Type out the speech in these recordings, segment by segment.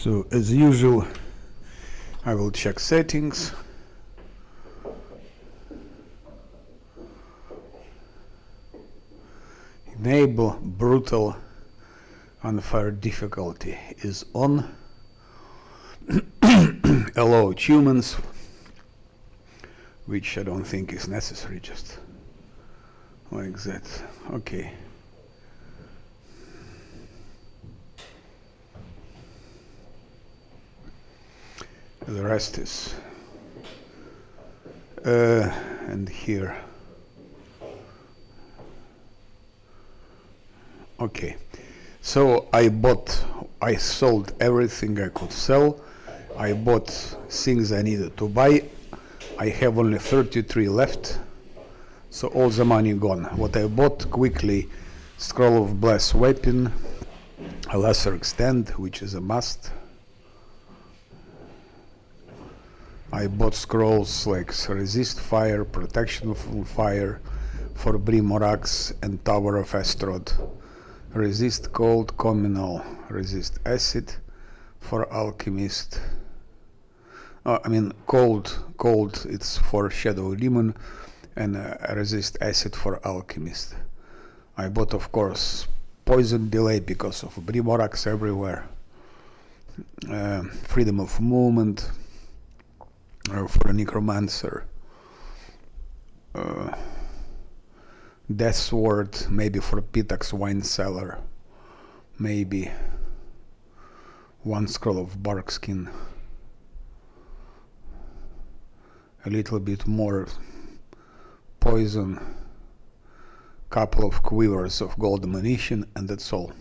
So as usual, I will check settings. Enable brutal unfair difficulty is on. Allow humans, which I don't think is necessary, just like that. Okay. The rest is and here. Okay, so I sold everything I could sell. I bought things I needed to buy. I have only 33 left, so all the money gone. What I bought quickly: Scroll of Bless weapon, a lesser extent, which is a must. I bought scrolls like Resist Fire, Protection from Fire for Brimorax and Tower of Astrod, Resist Cold, Communal, Resist Acid for Alchemist. Cold it's for Shadow Demon, and Resist Acid for Alchemist. I bought, of course, Poison Delay because of Brimorax everywhere, Freedom of Movement for a Necromancer, Death Sword maybe for Pitax Wine Cellar, maybe one scroll of Barkskin, a little bit more poison, couple of quivers of gold ammunition, and that's all.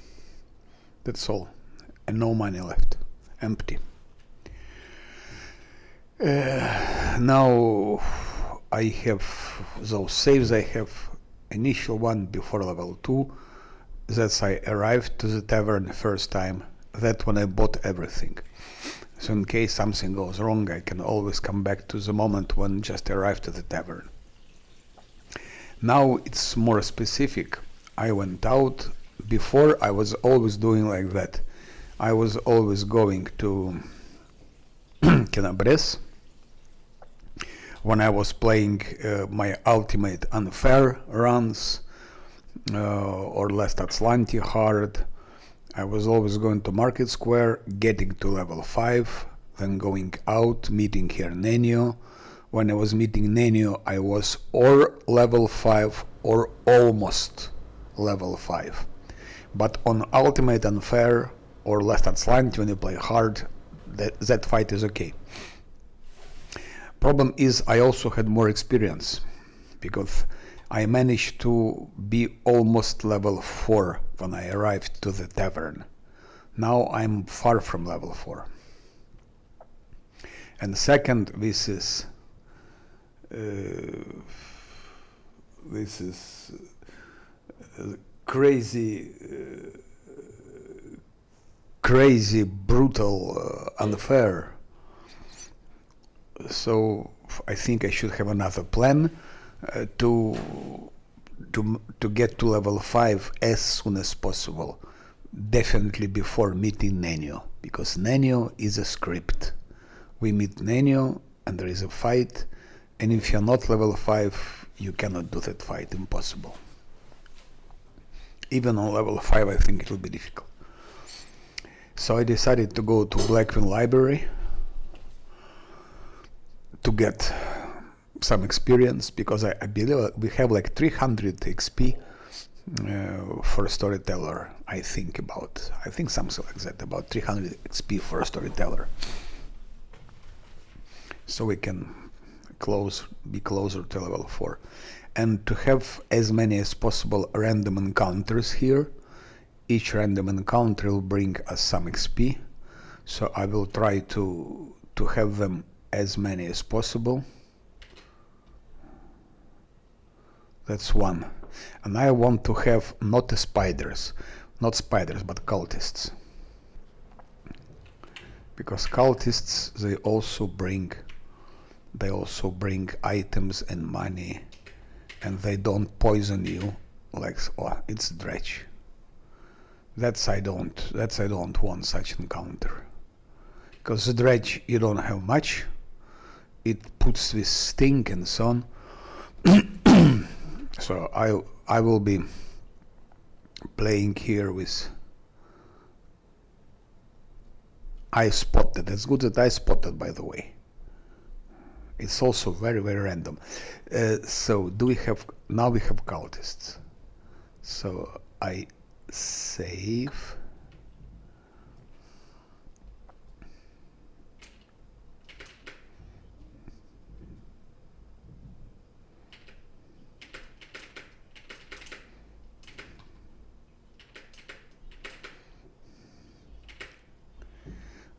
That's all. And no money left. Empty. Now I have those saves. I have initial one before level 2. That's I arrived to the tavern first time. That when I bought everything. So in case something goes wrong, I can always come back to the moment when just arrived at the tavern. Now it's more specific. I went out. Before I was always doing like that. I was always going to Canabres when I was playing my ultimate unfair runs or Last Atlanti hard. I was always going to Market Square, getting to level 5, then going out, meeting here Nenio. When I was meeting Nenio, I was or level 5 or almost level 5. But on Ultimate Unfair or Last Atlanti, when you play hard, that fight is okay. Problem is I also had more experience because I managed to be almost level 4 when I arrived to the tavern. Now I'm far from level 4. And second, this is crazy, brutal, unfair. So I think I should have another plan to get to level 5 as soon as possible. Definitely before meeting Nenio, because Nenio is a script. We meet Nenio and there is a fight, and if you're not level 5, you cannot do that fight. Impossible. Even on level 5, I think it will be difficult. So I decided to go to Blackwing Library to get some experience, because I believe we have like 300 XP for a storyteller. I think something like that, about 300 XP for a storyteller. So we can be closer to level 4. And to have as many as possible random encounters here. Each random encounter will bring us some XP. So I will try to have them as many as possible. That's one. And I want to have not spiders, but cultists. Because cultists, they also bring items and money, and they don't poison you like, oh, it's dredge. I don't want such encounter. because the dredge you don't have much. It puts this stink and so on. So I will be playing here with I spotted. It's good that I spotted, by the way. It's also very, very random. So do we have, now we have cultists. So I save.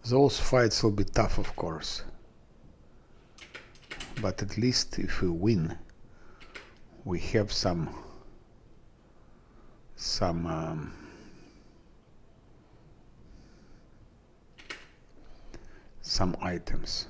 Those fights will be tough, of course. But at least if we win, we have some items.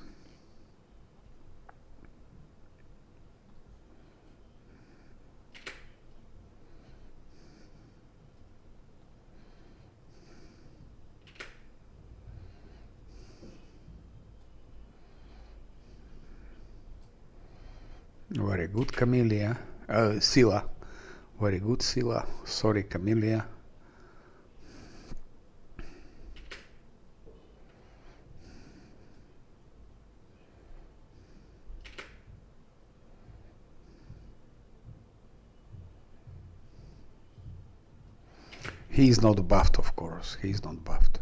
Very good, Camellia. Scylla. Very good, Scylla. Sorry, Camellia. He is not buffed, of course. He is not buffed.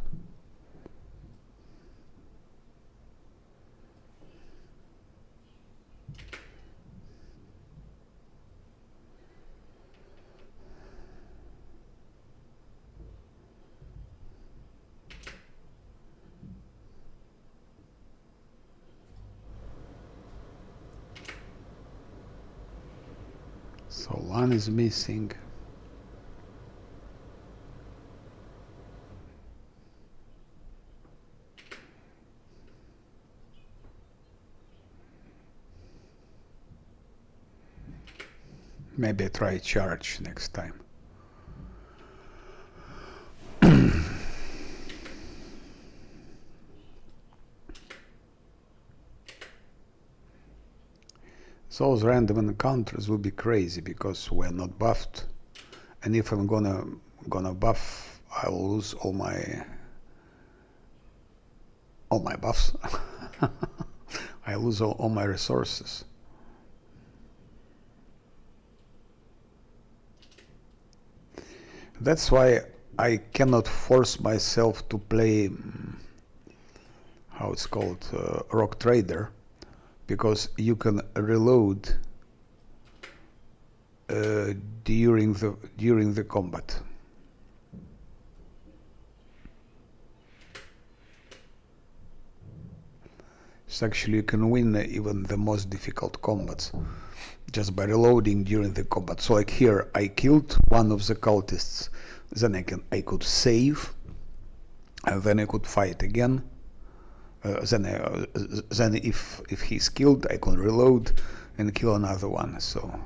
So one is missing. Maybe I try charge next time. Those random encounters will be crazy because we're not buffed, and if I'm gonna buff, I'll lose all my buffs. I lose all my resources. That's why I cannot force myself to play how it's called, Rock Trader, because you can reload during the combat. So actually you can win even the most difficult combats just by reloading during the combat. So like here I killed one of the cultists, then I could save, and then I could fight again. Then if he's killed, I can reload and kill another one. So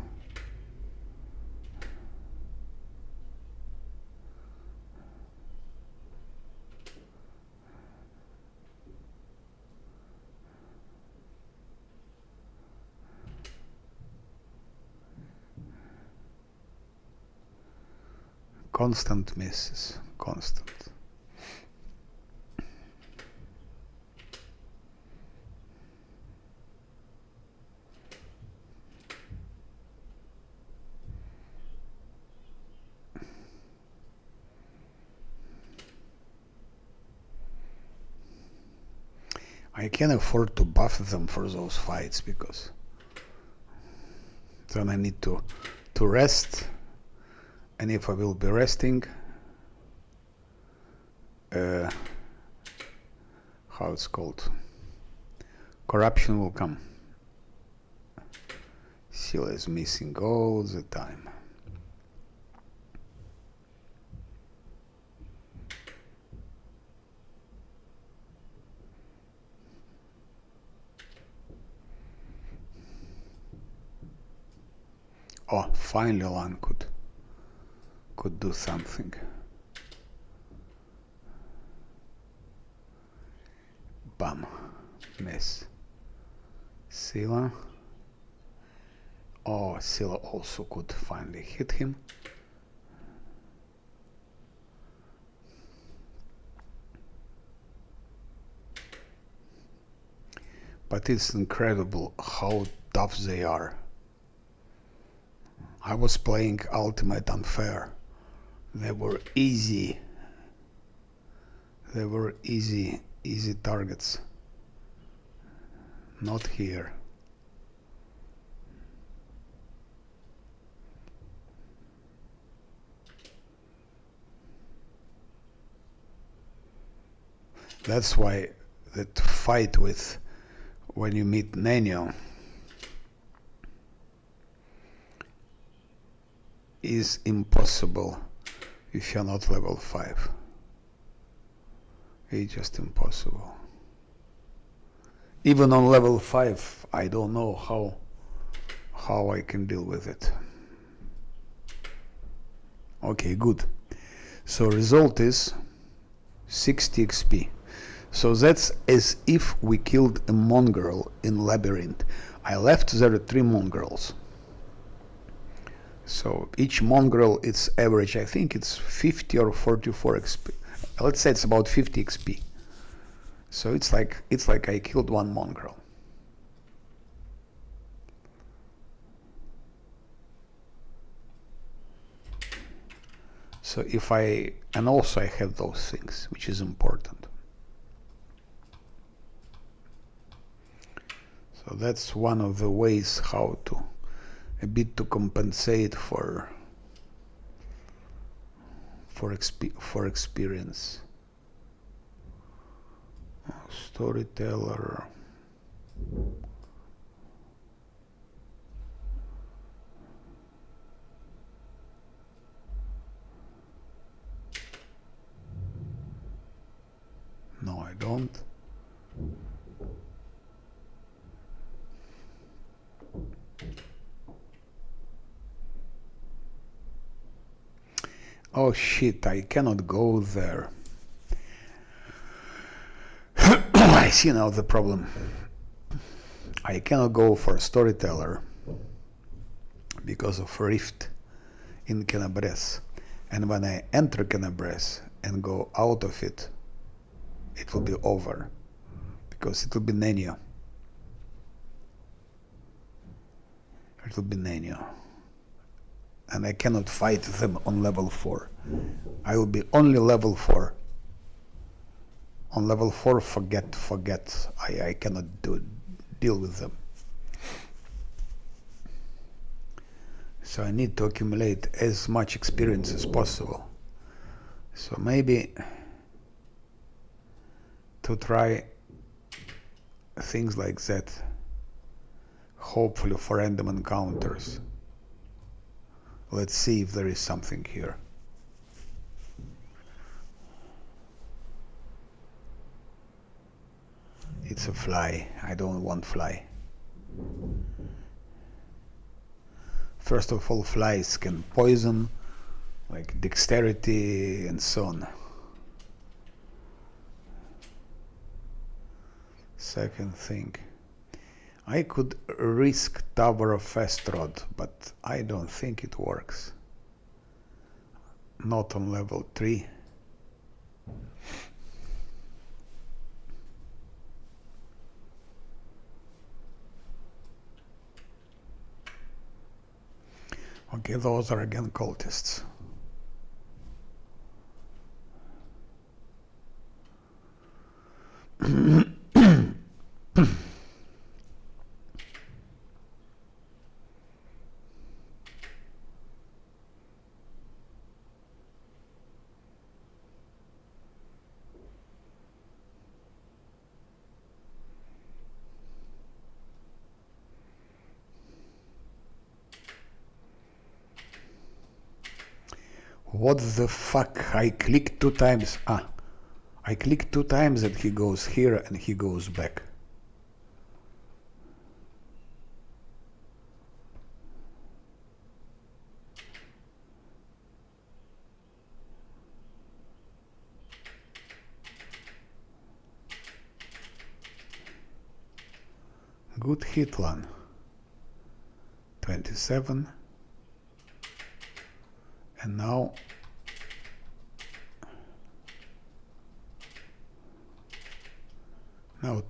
constant misses, constant. I can afford to buff them for those fights because then I need to rest, and if I will be resting, how it's called, corruption will come. Scylla is missing all the time. Oh, finally one could do something. Bam. Miss. Scylla. Oh, Scylla also could finally hit him. But it's incredible how tough they are. I was playing Ultimate Unfair. They were easy. They were easy targets. Not here. That's why that fight with when you meet Nenio is impossible if you're not level 5. It's just impossible. Even on level 5, I don't know how I can deal with it. Okay, good. So result is 60 XP. So that's as if we killed a mongrel in Labyrinth. I left there 3 mongrels. So each mongrel, its average, I think it's 50 or 44 XP. Let's say it's about 50 XP. So it's like I killed 1 mongrel. So if and also I have those things, which is important. So that's one of the ways how to a bit to compensate for experience. Storyteller. No, I don't. Oh shit, I cannot go there. I see now the problem. I cannot go for Storyteller because of Rift in Kenabres. And when I enter Kenabres and go out of it, it will be over. Because it will be Nenio. It will be Nenio. And I cannot fight them on level 4. I will be only level 4. On level 4, forget. I cannot deal with them. So I need to accumulate as much experience as possible. So maybe to try things like that, hopefully for random encounters. Let's see if there is something here. It's a fly. I don't want fly. First of all, flies can poison, like dexterity and so on. Second thing, I could risk Tower of Festrod, but I don't think it works. Not on level 3. Okay, those are again cultists. What the fuck? I clicked 2 times. I clicked 2 times and he goes here and he goes back. Good hit lan. 27. And now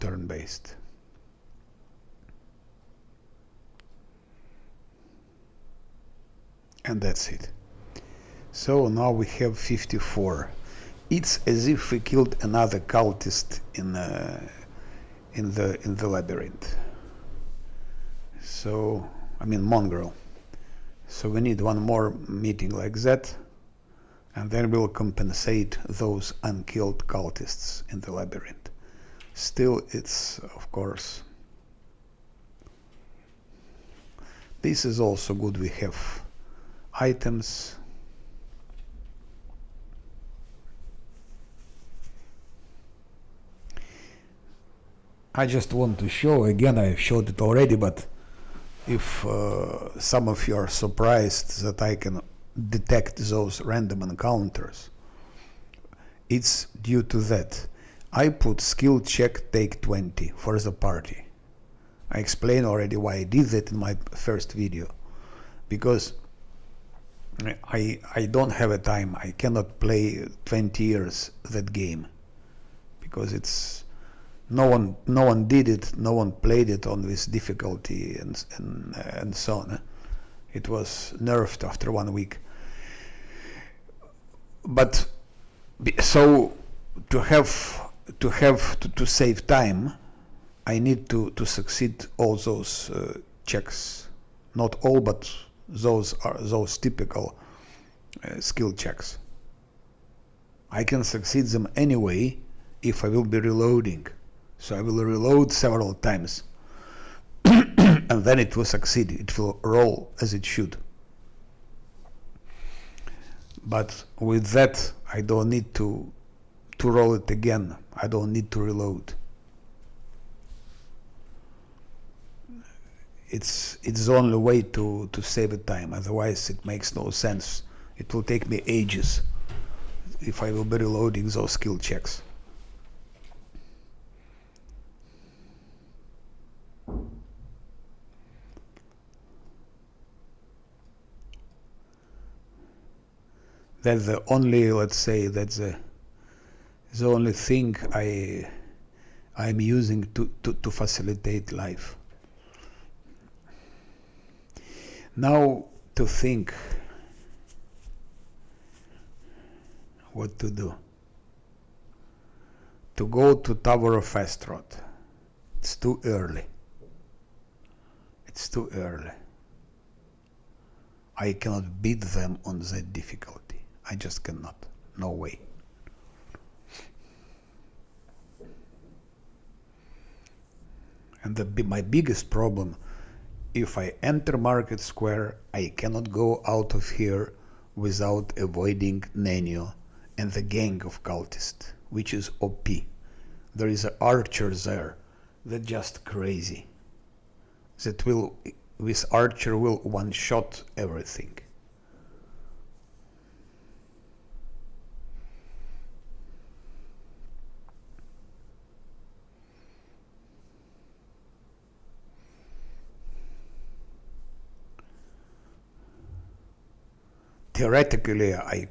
turn-based. And that's it. So now we have 54. It's as if we killed another cultist in the labyrinth. So I mean mongrel. So we need one more meeting like that, and then we'll compensate those unkilled cultists in the labyrinth. Still, it's of course. This is also good. We have items. I just want to show again, I showed it already, but if some of you are surprised that I can detect those random encounters, it's due to that. I put skill check take 20 for the party. I explained already why I did that in my first video, because I don't have a time. I cannot play 20 years that game, because it's no one did it, no one played it on this difficulty and so on. It was nerfed after 1 week. But so to save time, I need to succeed all those checks. Not all, but those are those typical skill checks. I can succeed them anyway if I will be reloading. So I will reload several times and then it will succeed. It will roll as it should. But with that, I don't need to roll it again. I don't need to reload. It's the only way to save the time. Otherwise, it makes no sense. It will take me ages if I will be reloading those skill checks. That's the only, let's say, that's the only thing I'm using to facilitate life. Now to think what to do. To go to Tower of Astaroth. It's too early. It's too early. I cannot beat them on that difficulty. I just cannot. No way. And my biggest problem, if I enter Market Square, I cannot go out of here without avoiding Nenio and the gang of cultists, which is OP. There is an archer there that's just crazy. That will, this archer will one-shot everything. Theoretically, I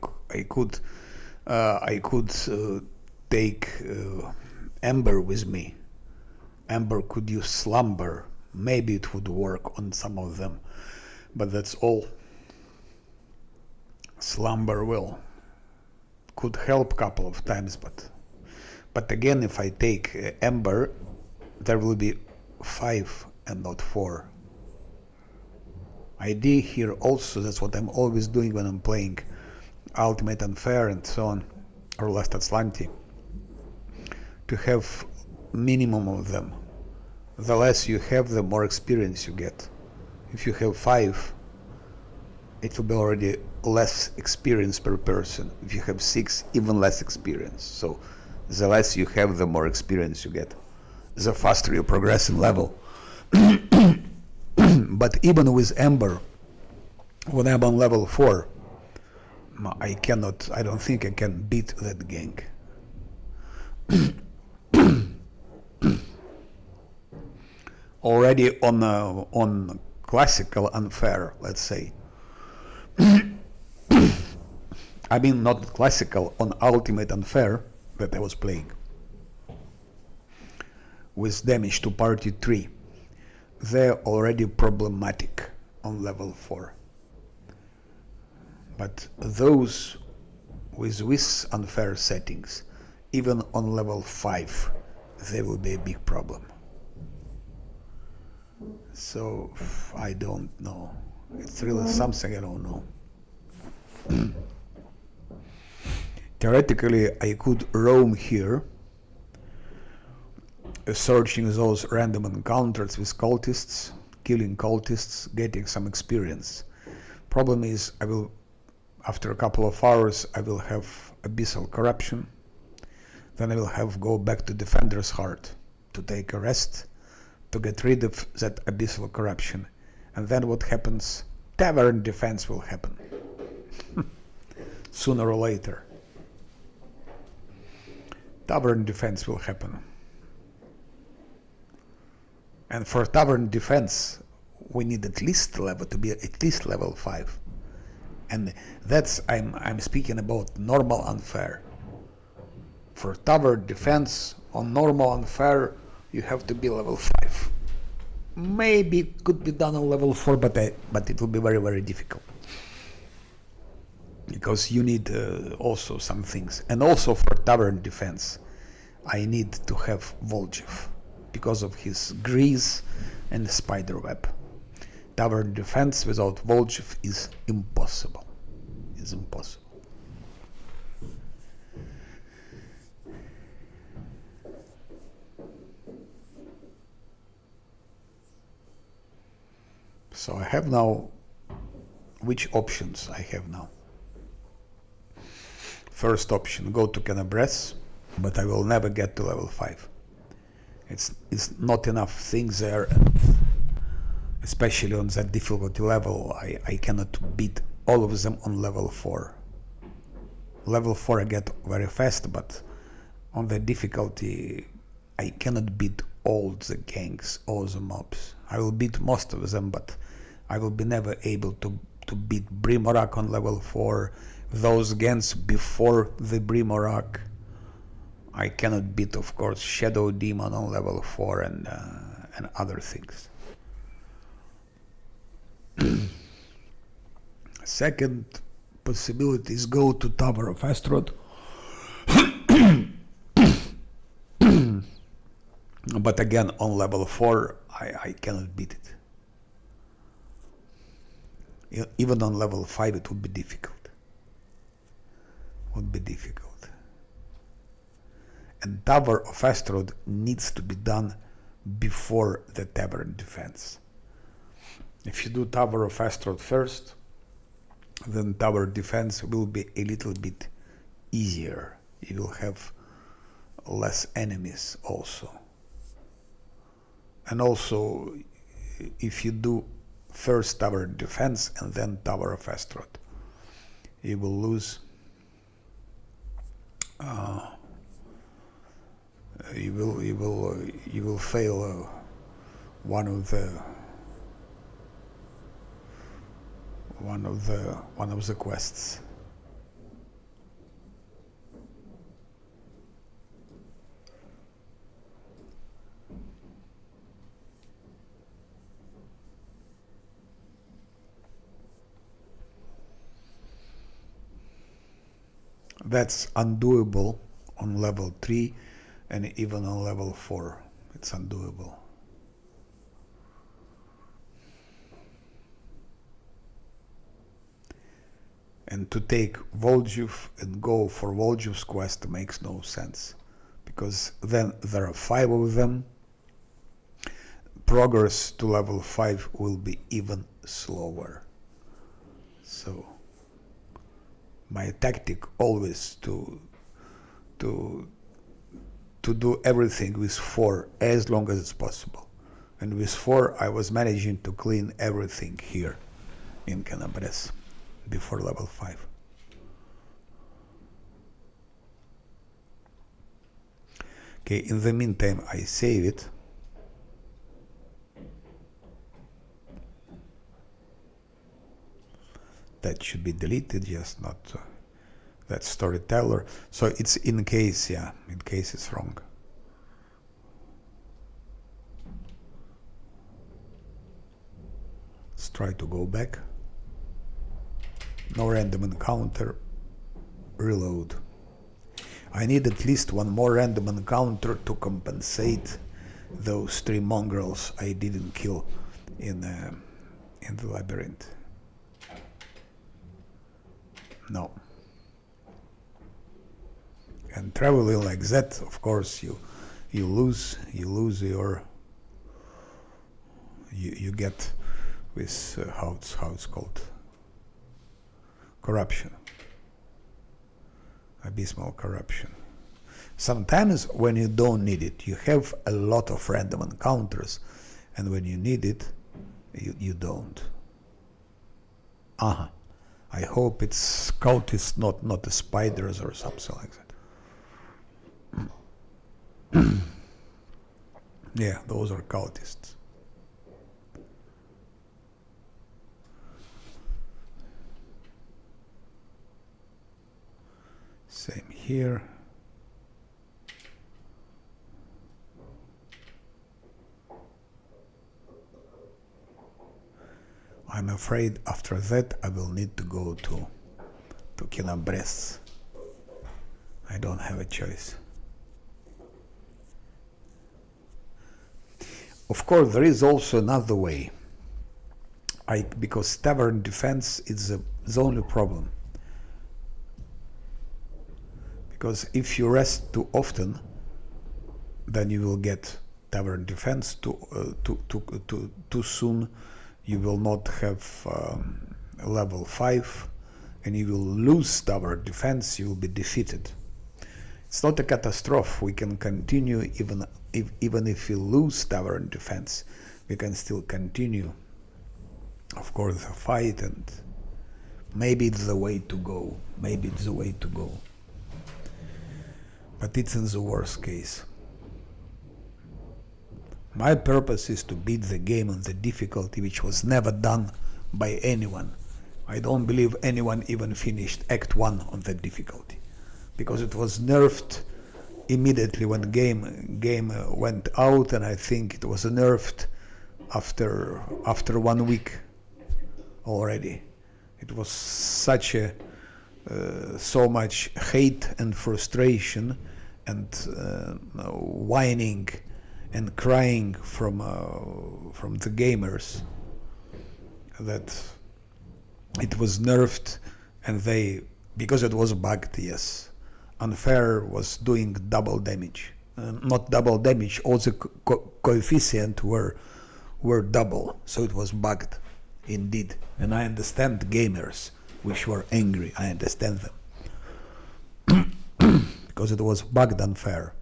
could take Ember with me. Ember could use Slumber. Maybe it would work on some of them, but that's all. Slumber could help a couple of times, but again, if I take Ember, there will be 5 and not 4. Idea here also, that's what I'm always doing when I'm playing Ultimate Unfair and so on, or Last Atlantic, to have minimum of them. The less you have, the more experience you get. If you have 5, it will be already less experience per person. If you have 6, even less experience. So the less you have, the more experience you get. The faster you progress in level. But even with Ember, when I'm on level 4, I don't think I can beat that gang. already on classical unfair, let's say. I mean, not classical, on ultimate unfair that I was playing with damage to party 3. They're already problematic on level 4. But those with unfair settings, even on level 5, they will be a big problem. So I don't know. It's really something I don't know. Theoretically, I could roam here, searching those random encounters with cultists, killing cultists, getting some experience. Problem is, after a couple of hours, I will have abyssal corruption. Then I will have go back to Defender's Heart to take a rest, to get rid of that abyssal corruption. And then what happens? Tavern defense will happen. Sooner or later. Tavern defense will happen. And for tavern defense, we need at least level to be at least level 5. And that's I'm speaking about normal unfair. For tavern defense on normal unfair, you have to be level 5. Maybe it could be done on level 4, but it will be very, very difficult. Because you need also some things. And also for tavern defense, I need to have Voljev because of his grease and spider web. Tavern defense without Voljev is impossible. It's impossible. So I have now, which options I have now? First option, go to Canabres, but I will never get to level 5. It's not enough things there, and especially on that difficulty level, I cannot beat all of them on level 4. Level 4 I get very fast, but on the difficulty I cannot beat all the gangs, all the mobs. I will beat most of them, but I will be never able to beat Brimorak on level 4, those gangs before the Brimorak. I cannot beat, of course, Shadow Demon on level 4 and other things. Second possibility is go to Tower of Astrod. But again, on level 4, I cannot beat it. Even on level 5, it would be difficult. And Tower of Astrod needs to be done before the Tavern defense. If you do Tower of Astrod first, then Tower defense will be a little bit easier. You will have less enemies also. And also, if you do first Tower defense and then Tower of Astrod, you will lose. You will fail one of the quests. That's undoable on level 3 and even on level 4. It's undoable. And to take Voljev and go for Voljev's quest makes no sense, because then there are 5 of them. Progress to level 5 will be even slower. So my tactic always to do everything with 4 as long as it's possible. And with 4 I was managing to clean everything here in Canabres before level 5. Okay, in the meantime I save it. that should be deleted, just not that storyteller. So it's in case, yeah, in case it's wrong. Let's try to go back. No random encounter. Reload. I need at least one more random encounter to compensate those 3 mongrels I didn't kill in the labyrinth. No. And traveling like that, of course, you lose your, you get with how it's called, corruption, abysmal corruption. Sometimes when you don't need it, you have a lot of random encounters, and when you need it, you don't. I hope it's cultists, not the spiders or something like that. Yeah, those are cultists. Same here. I'm afraid after that I will need to go to Kinabres. I don't have a choice. Of course, there is also another way. Because tavern defense is the only problem. Because if you rest too often, then you will get tavern defense too soon. You will not have level 5, and you will lose tavern defense. You will be defeated. It's not a catastrophe. We can continue even if we lose tavern defense. We can still continue, of course, the fight, and maybe it's the way to go. Maybe it's the way to go. But it's in the worst case. My purpose is to beat the game on the difficulty which was never done by anyone. I don't believe anyone even finished Act 1 on that difficulty, because it was nerfed immediately when game went out, and I think it was nerfed after 1 week already. It was such a so much hate and frustration and whining and crying from the gamers that it was nerfed, and because it was bugged, yes. Unfair was doing double damage. Not double damage, all the coefficient were double, so it was bugged indeed. And I understand gamers which were angry. I understand them because it was bugged unfair.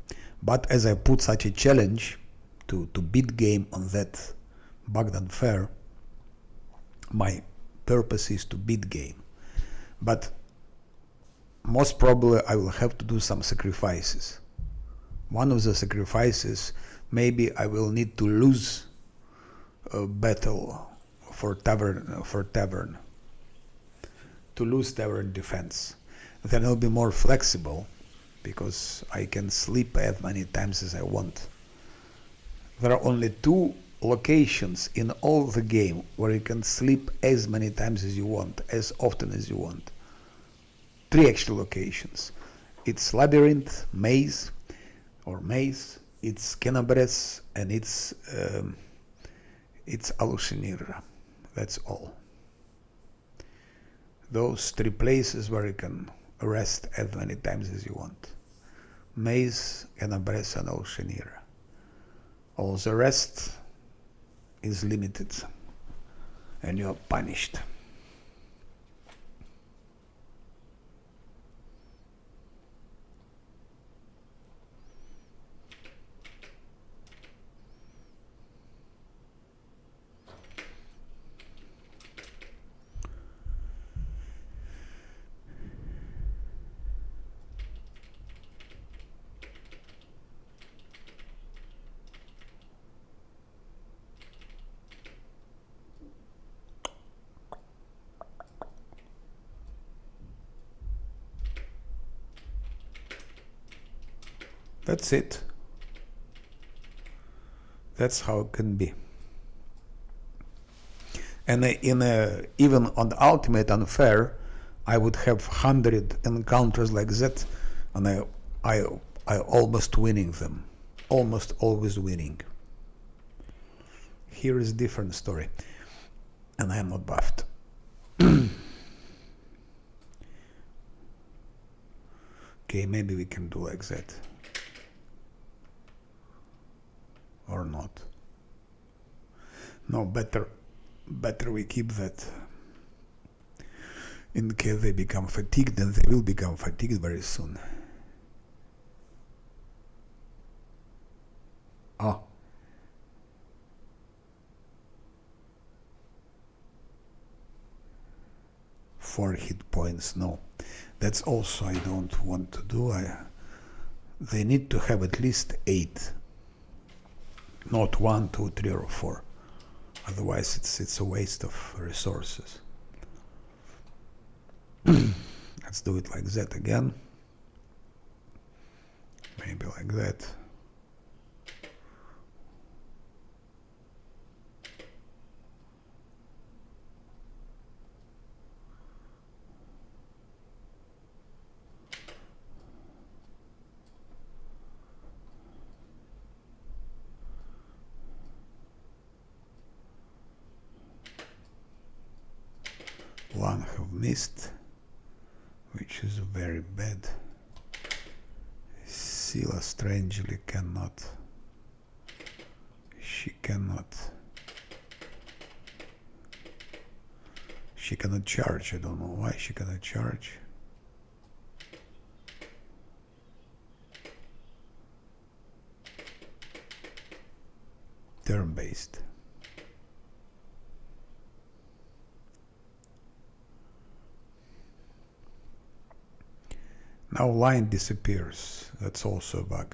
But as I put such a challenge to beat game on that bugged unfair, my purpose is to beat game. But most probably I will have to do some sacrifices. One of the sacrifices, maybe I will need to lose a battle for tavern, to lose tavern defense. Then I'll be more flexible, because I can sleep as many times as I want. There are only 2 locations in all the game where you can sleep as many times as you want, as often as you want. 3 actual locations. It's Labyrinth, Maze, it's Kenabres, and it's Alushinir. That's all. Those 3 places where you can rest as many times as you want. Maze, Kenabres, and Alushinir. All the rest is limited, and you are punished. That's it. That's how it can be. And even on the Ultimate Unfair, I would have 100 encounters like that, and I almost winning them, almost always winning. Here is a different story, and I am not buffed. Okay, maybe we can do like that, or not. No, better we keep that. In case they become fatigued, and they will become fatigued very soon. Oh. Four hit points, no. That's also I don't want to do. They need to have at least 8. Not 1, 2, 3, or 4. Otherwise it's a waste of resources. Let's do it like that again. Maybe like that. One have missed, which is very bad. Scylla strangely cannot. She cannot charge. I don't know why she cannot charge. Turn-based. Now line disappears. That's also a bug.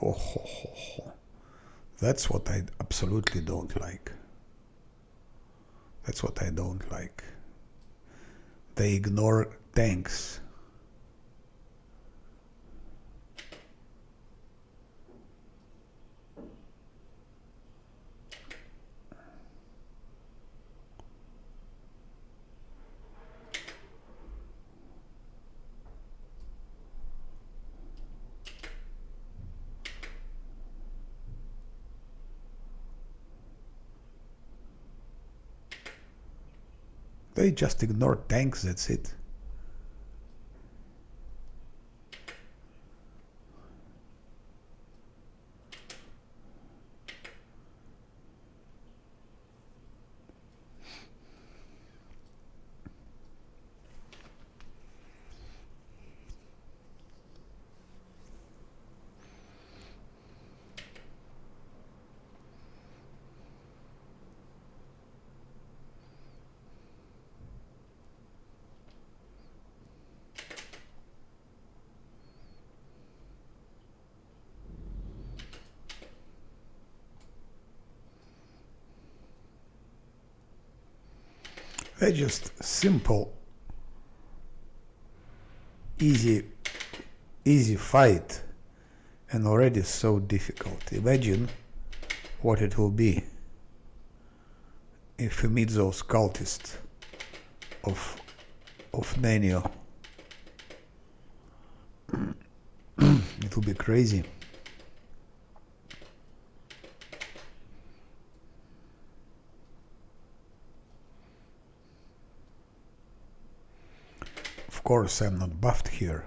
Oh, ho, ho, ho. That's what I absolutely don't like. That's what I don't like. They ignore tanks. They just ignore tanks, that's it. They're just simple, easy fight, and already so difficult. Imagine what it will be if we meet those cultists of Nanio. It will be crazy. Of course, I'm not buffed here.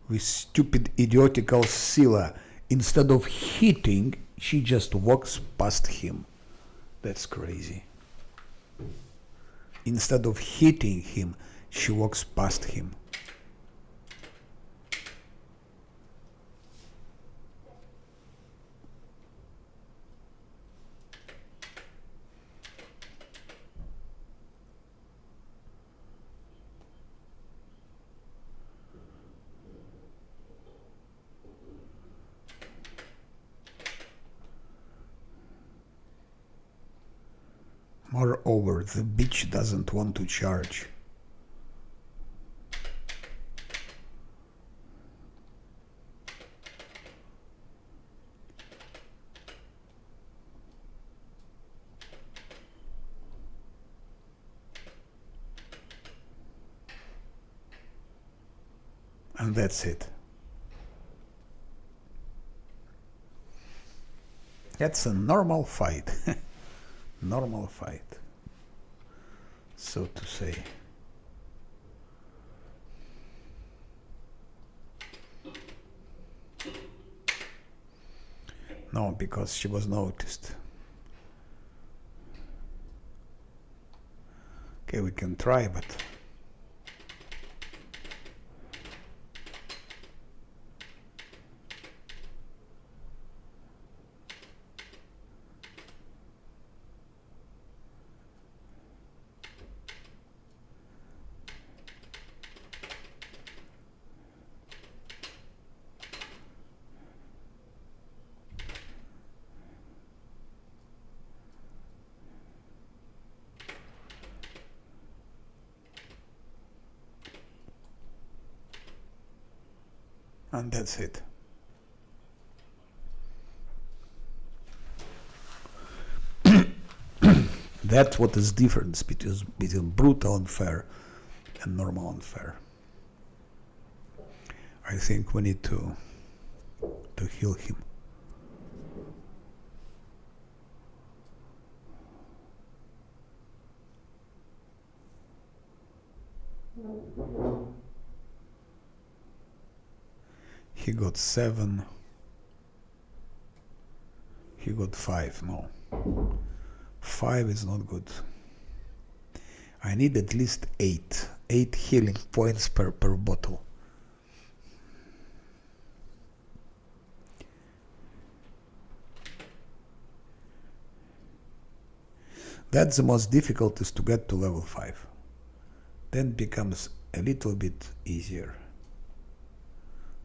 With stupid, idiotical Scylla, instead of hitting, she just walks past him. That's crazy. Instead of hitting him, she walks past him. over. The bitch doesn't want to charge. And that's it. That's a normal fight. Normal fight, so to say. No, because she was noticed. Okay, we can try, but and that's it. That's what is difference between brutal unfair and normal unfair. I think we need to heal him. He got 7. He got 5. No. 5 is not good. I need at least 8. 8 healing points per bottle. That's the most difficult, is to get to level 5. Then becomes a little bit easier.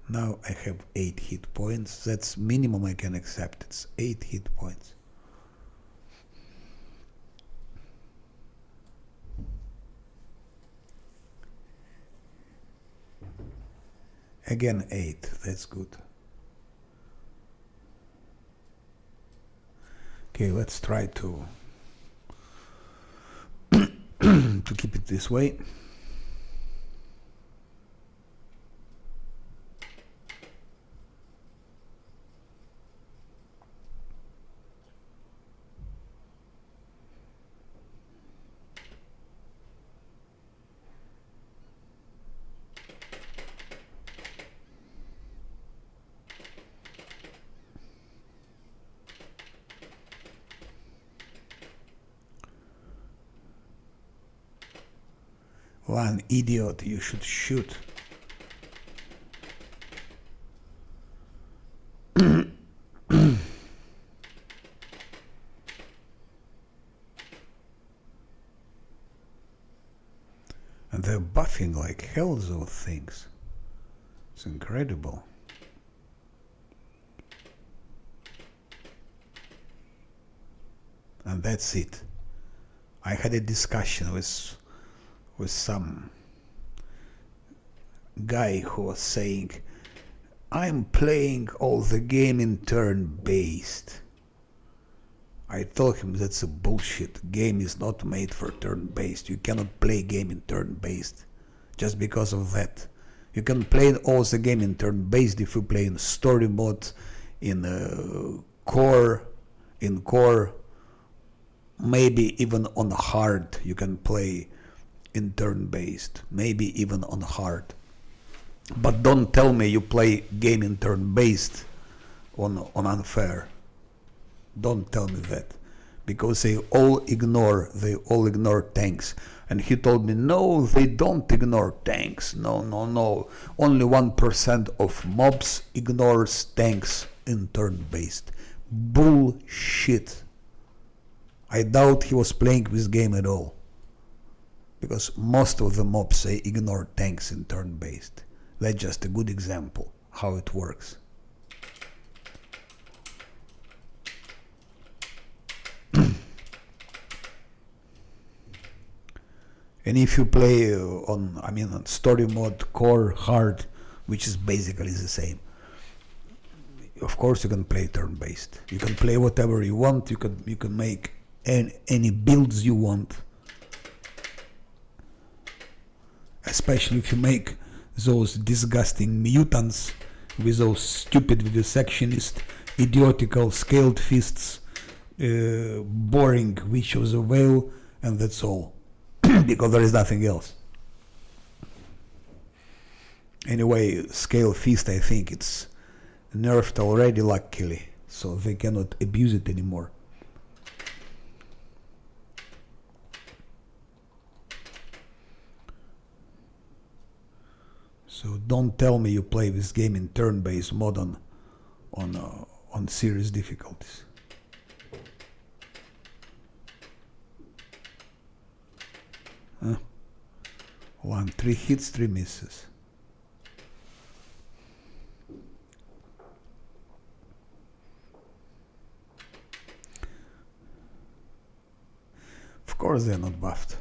Now I have 8 hit points. That's minimum I can accept. It's 8 hit points. Again 8. That's good. Okay, let's try to to keep it this way. One idiot, you should shoot. And they're buffing like hell, those things. It's incredible. And that's it. I had a discussion with some guy who was saying, I'm playing all the game in turn-based. I told him that's a bullshit. Game is not made for turn-based. You cannot play game in turn-based just because of that. You can play all the game in turn-based if you play in story mode, in core, maybe even on hard you can play in turn-based, maybe even on hard. But don't tell me you play game in turn-based on unfair. Don't tell me that, because they all ignore tanks. And he told me, no, they don't ignore tanks. No. Only 1% of mobs ignores tanks in turn-based. Bullshit. I doubt he was playing this game at all, because most of the mobs, they ignore tanks in turn-based. That's just a good example how it works. And if you play on story mode, core, hard, which is basically the same, of course you can play turn-based. You can play whatever you want. You can make any builds you want. Especially if you make those disgusting mutants with those stupid vivisectionist, idiotical scaled fists, boring Witch of the Veil, and that's all. Because there is nothing else. Anyway, scale fist, I think it's nerfed already, luckily, so they cannot abuse it anymore. So don't tell me you play this game in turn-based mode on serious difficulties. Huh? 3 hits, 3 misses. Of course they're not buffed.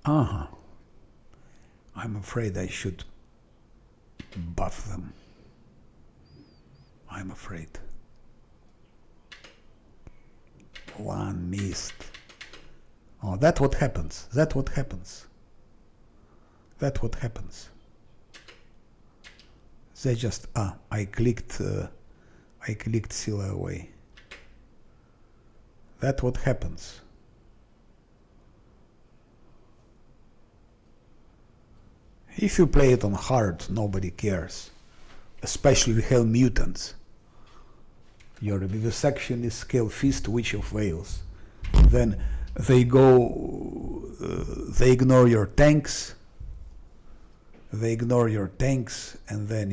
I'm afraid I should buff them. I'm afraid. 1 missed. Oh, that's what happens. That's what happens. That's what happens. They just I clicked seal away. That's what happens. If you play it on hard, nobody cares. Especially if you have mutants. Your vivisection is scale fist, Witch of Veils. Then they ignore your tanks. They ignore your tanks, and then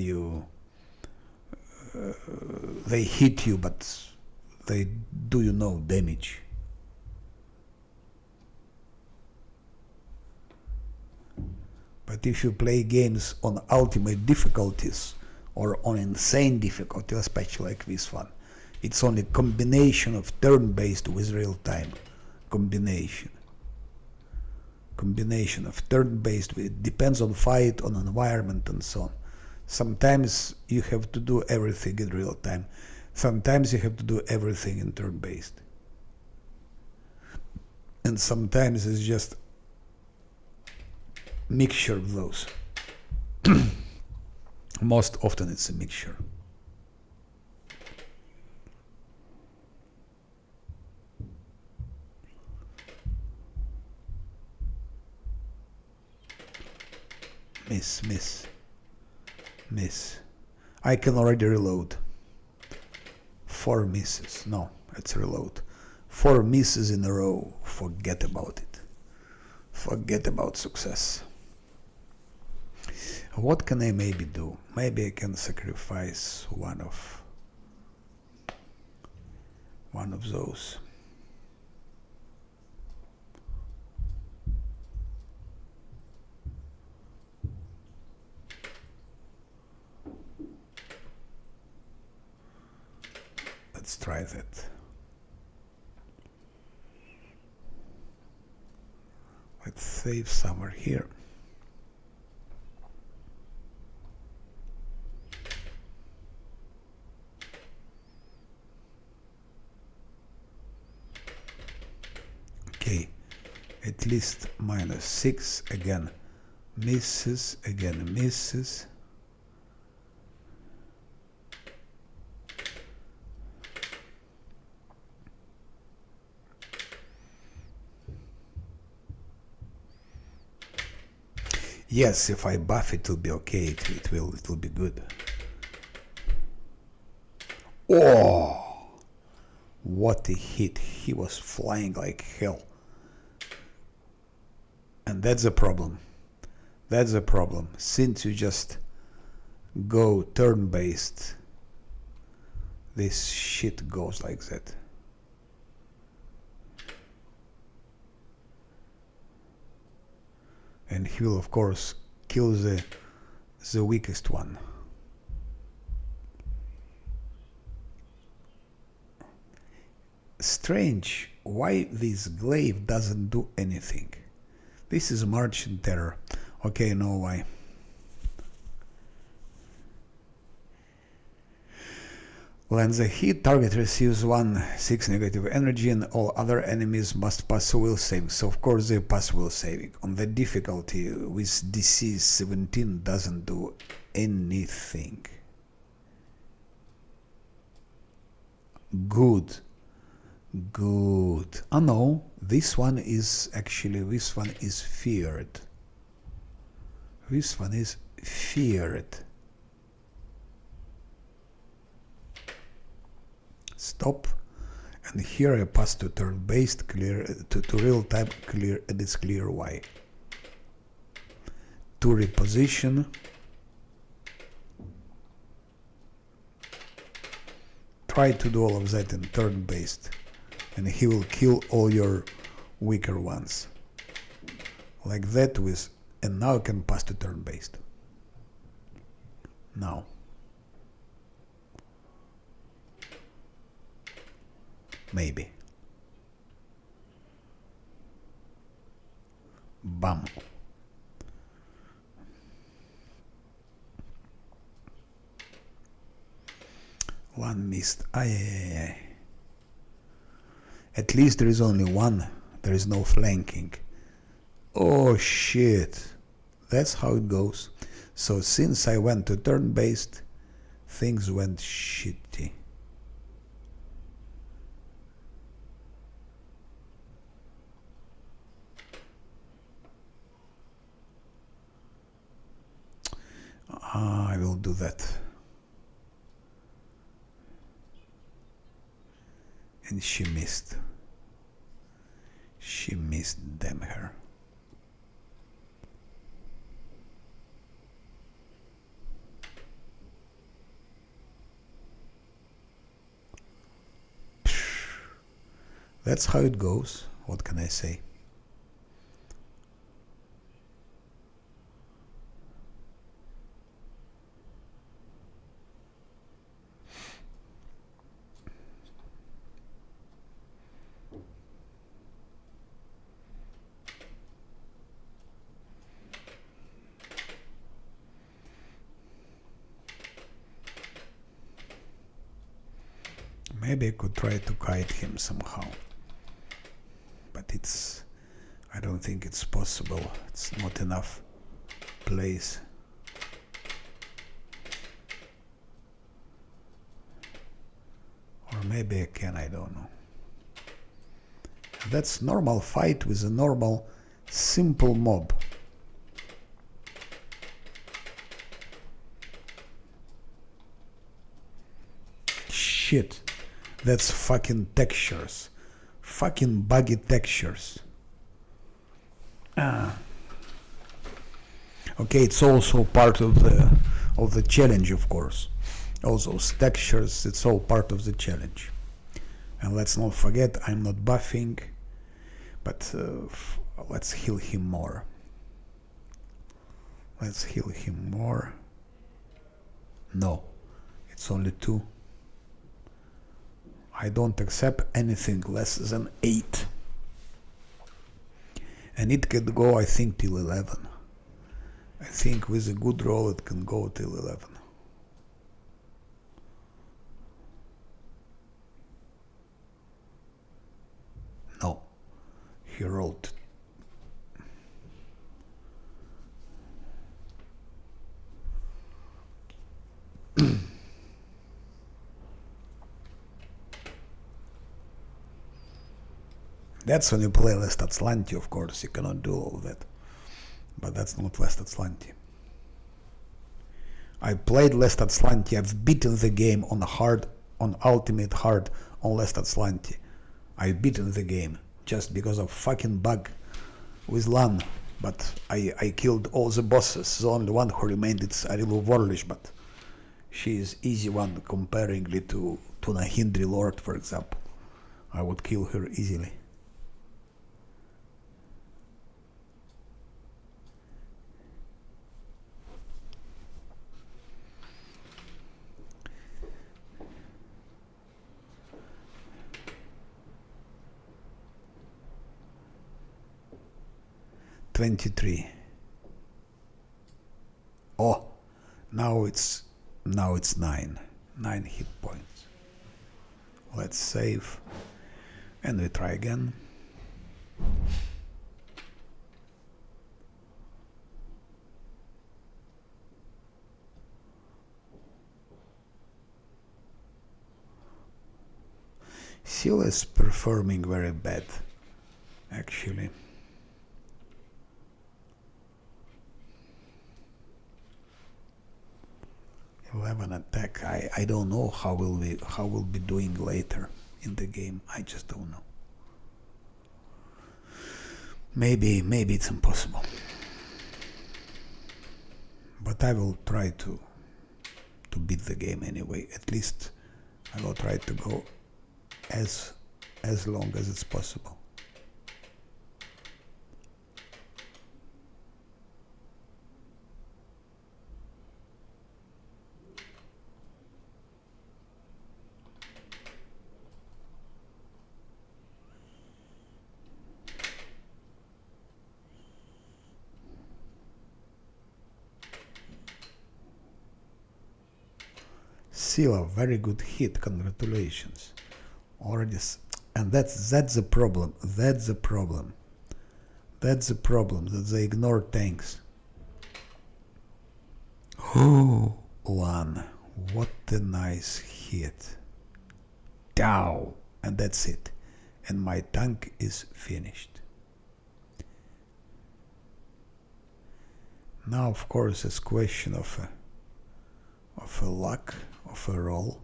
they hit you, but they do you no damage. But if you play games on ultimate difficulties or on insane difficulty, especially like this one, it's only combination of turn-based with real-time. Combination of turn-based, it depends on fight, on environment, and so on. Sometimes you have to do everything in real time. Sometimes you have to do everything in turn-based. And sometimes it's just mixture of those. Most often it's a mixture. Miss. I can already reload. 4 misses. No, it's reload. 4 misses in a row. Forget about it. Forget about success. What can I maybe do? Maybe I can sacrifice one of those. Let's try that. Let's save somewhere here. Okay, at least -6 again. Misses, again misses. Yes, if I buff it will be okay, it will be good. Oh, what a hit. He was flying like hell. And that's the problem. That's the problem. Since you just go turn-based, this shit goes like that. And he will of course kill the weakest one. strange why this glaive doesn't do anything. This is Marching Terror. Okay, know why. When the hit target receives 1/6 negative energy and all other enemies must pass will saving. So of course they pass will saving. On the difficulty with DC 17 doesn't do anything. Good. Good. Oh no, this one is feared. This one is feared. Stop, and here I pass to turn-based clear to real-time clear, and it's clear why. To reposition, try to do all of that in turn-based, and he will kill all your weaker ones. Like that with, and now I can pass to turn-based. Now. Maybe. Bam. One missed. Ay. At least there is only one. There is no flanking. Oh shit. That's how it goes. So since I went to turn-based, things went shitty. I will do that. And she missed. She missed, damn her. That's how it goes. What can I say? Maybe I could try to kite him somehow, but I don't think it's possible. It's not enough place. Or maybe I can, I don't know. That's normal fight with a normal, simple mob. Shit. That's fucking textures. Fucking buggy textures. Okay, it's also part of the challenge, of course. All those textures, it's all part of the challenge. And let's not forget, I'm not buffing, but let's heal him more. Let's heal him more. No, it's only 2. I don't accept anything less than 8. And it can go, I think, till 11. I think with a good roll it can go till 11. No, he rolled. That's when you play Lestat Slanty, of course, you cannot do all that. But that's not Lestat Slanty. I played Lestat Slanty, I've beaten the game on hard, on Ultimate hard, on Lestat Slanty. I've beaten the game, just because of fucking bug with Lan. But I killed all the bosses, the only one who remained is Arilu Vorlish, but she is easy one comparingly to Nahindri Lord, for example. I would kill her easily. 23. Oh, now it's 9 hit points. Let's save and we try again. Seal is performing very bad, actually. Attack. I don't know how we'll be doing later in the game. I just don't know. Maybe it's impossible. But I will try to beat the game anyway. At least I will try to go as long as it's possible. Sila, very good hit, congratulations. Already, and that's the problem. That's the problem that they ignore tanks. Oh, one, what a nice hit. Dow, and that's it. And my tank is finished. Now, of course, it's a question of a luck, of a roll.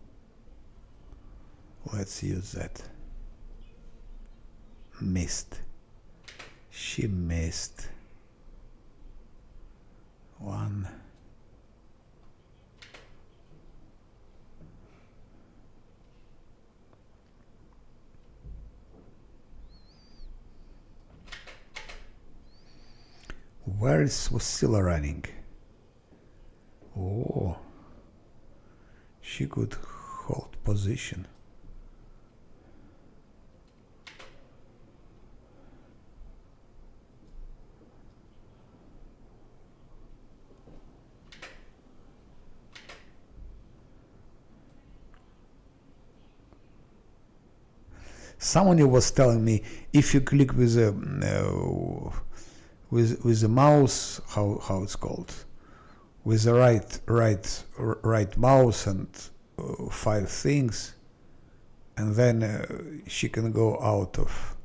Let's use that. Missed. She missed. One. Where is Wasilla running? Oh, she could hold position. Someone was telling me if you click with a with the mouse, how it's called, with the right mouse and 5 things, and then she can go out of.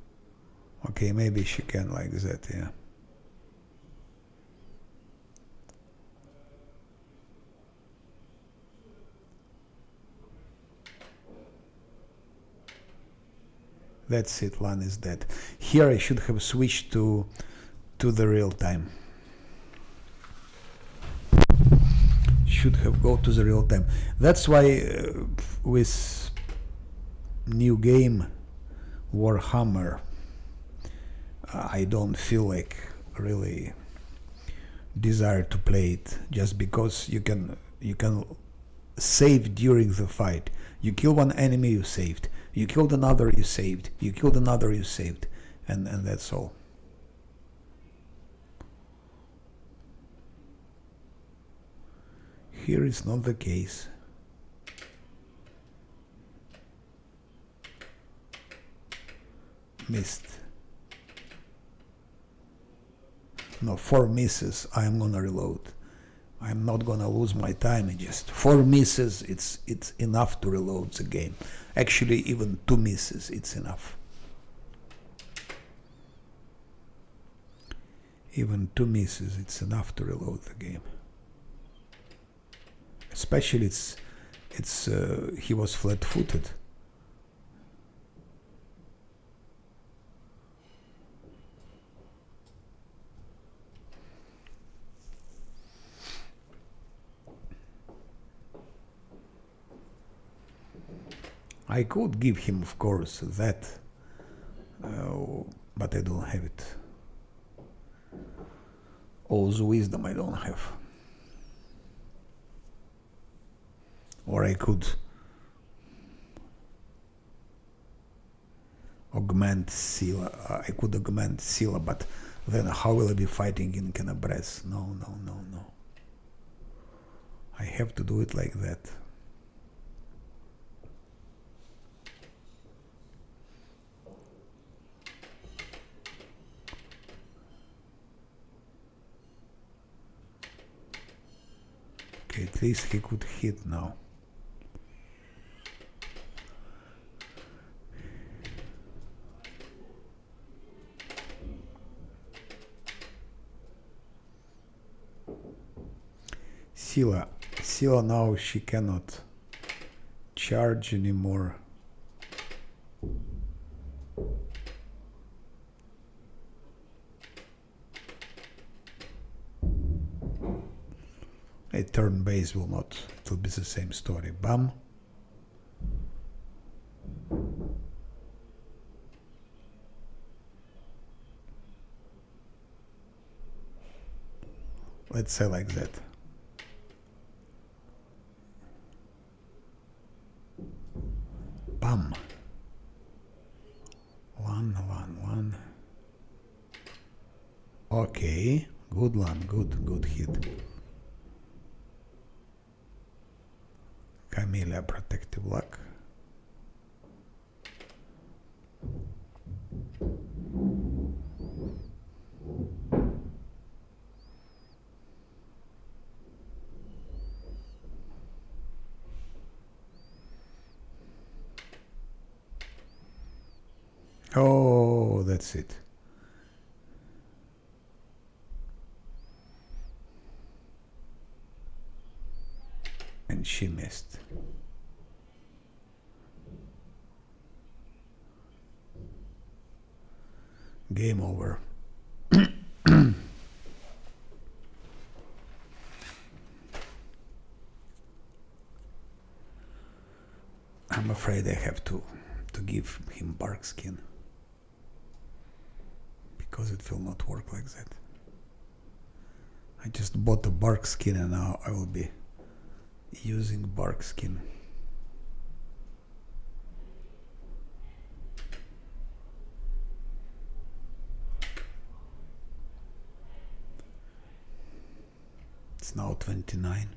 Okay, maybe she can like that, yeah. That's it, Lan is dead. Here I should have switched to the real time. Should have go to the real time. That's why with new game Warhammer, I don't feel like really desire to play it, just because you can save during the fight. You kill one enemy, you saved. You killed another, you saved. You killed another, you saved. And that's all. Here is not the case. Missed. No, 4 misses. I am gonna reload. I'm not gonna lose my time. Just 4 misses. It's enough to reload the game. Actually, even 2 misses, it's enough. Even 2 misses, it's enough to reload the game. Especially he was flat-footed. I could give him, of course, that, but I don't have it. All the wisdom I don't have. Or I could augment Sila. But Then how will I be fighting in Canabres? No, no, no, no. I have to do it like that. Okay, at least he could hit now. Sila now she cannot charge anymore. A turn base will not, it will be the same story. Bam. Let's say like that. Bam. 1, 1, 1. Okay, good one, good hit. Camellia protective luck. Oh, that's it. And she missed. Game over. I'm afraid I have to give him bark skin, because it will not work like that. I just bought the bark skin and now I will be using bark skin. It's now 29.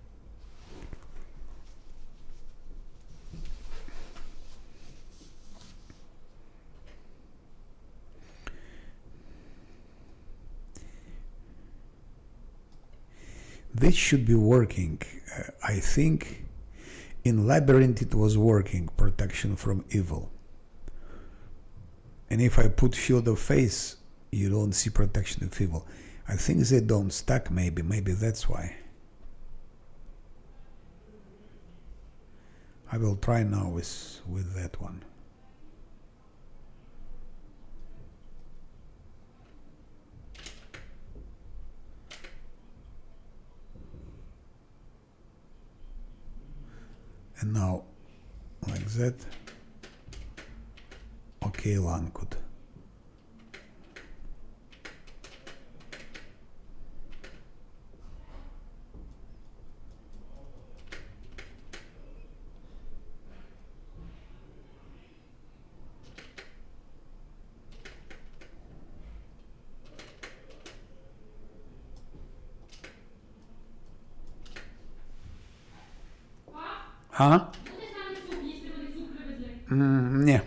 This should be working. I think in Labyrinth it was working, protection from evil. And if I put Shield of Faith, you don't see protection of evil. I think they don't stack, maybe that's why. I will try now with that one. And now, like that. Okay, Lan could. А? Не.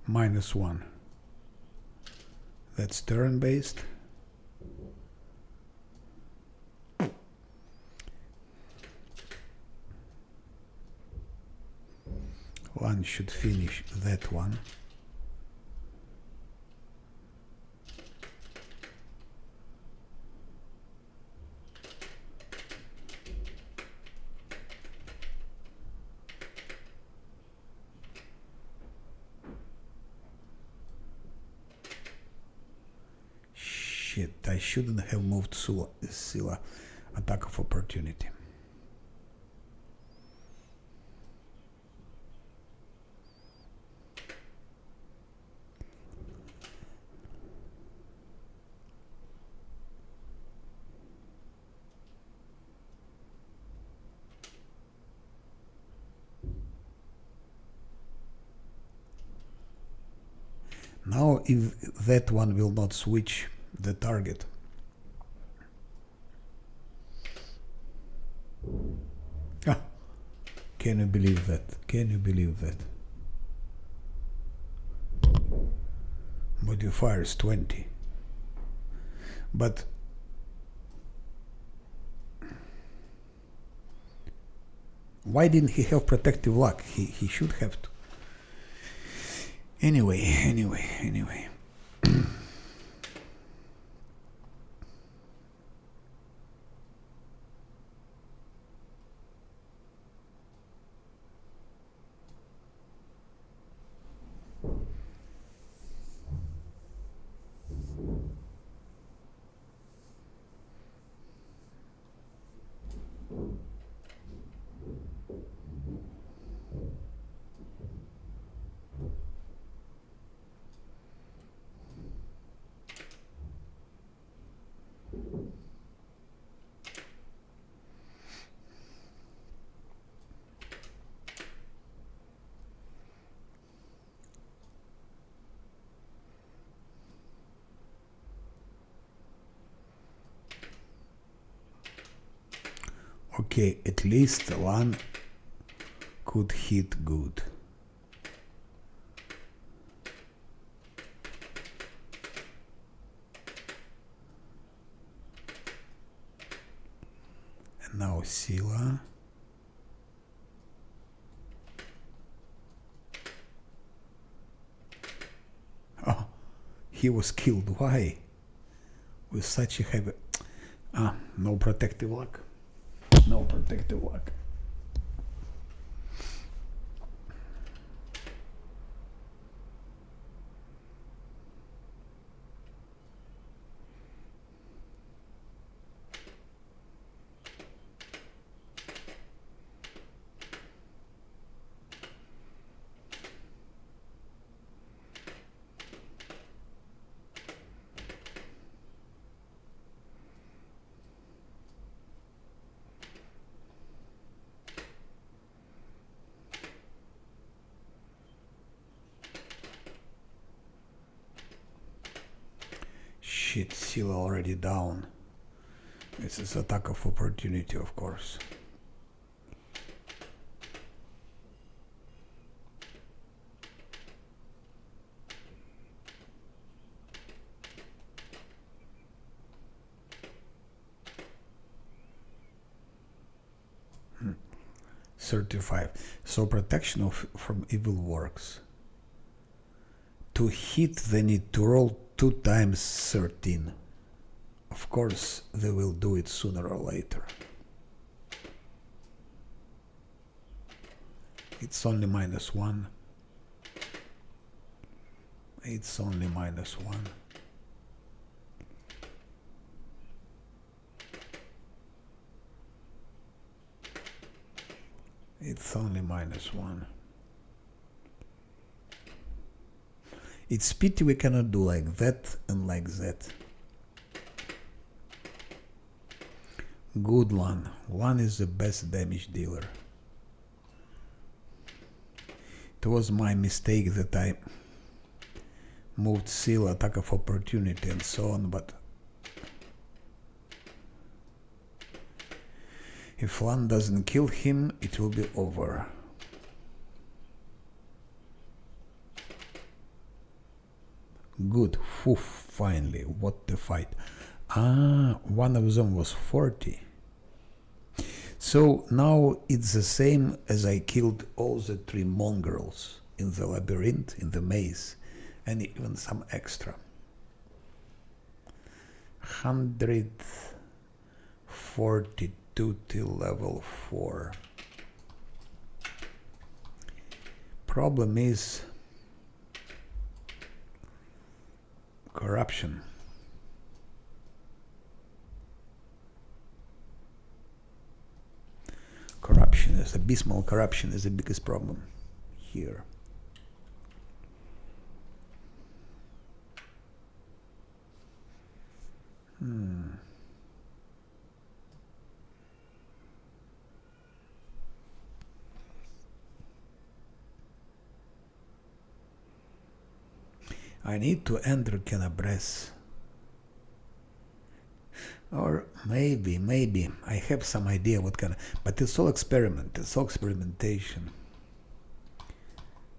-1. That's turn-based. One should finish that one. Shit, I shouldn't have moved Scylla. Attack of opportunity. Now if that one will not switch the target. Ah, can you believe that? Can you believe that? Modifiers 20. But why didn't he have protective luck? He should have to. Anyway. Okay, at least one could hit good. And now Sila. Oh, he was killed. Why? With such a heavy... Ah, no protective luck. No protective luck. Shit, Sila already down. This is attack of opportunity, of course. Hmm. 35. So protection from evil works. To hit, they need to roll 2 times 13. Of course, they will do it sooner or later. It's only -1. It's only -1. It's only -1. It's pity we cannot do like that and like that. Good one. One is the best damage dealer. It was my mistake that I moved seal, attack of opportunity and so on, but if one doesn't kill him, it will be over. Good. Phew, finally. What the fight. Ah, one of them was 40. So now it's the same as I killed all the 3 mongrels in the labyrinth, in the maze, and even some extra. 142 till level 4. Problem is corruption. Corruption is abysmal. Corruption is the biggest problem here. I need to enter Canabres. Or maybe I have some idea what kind of, but it's all experiment, it's all experimentation.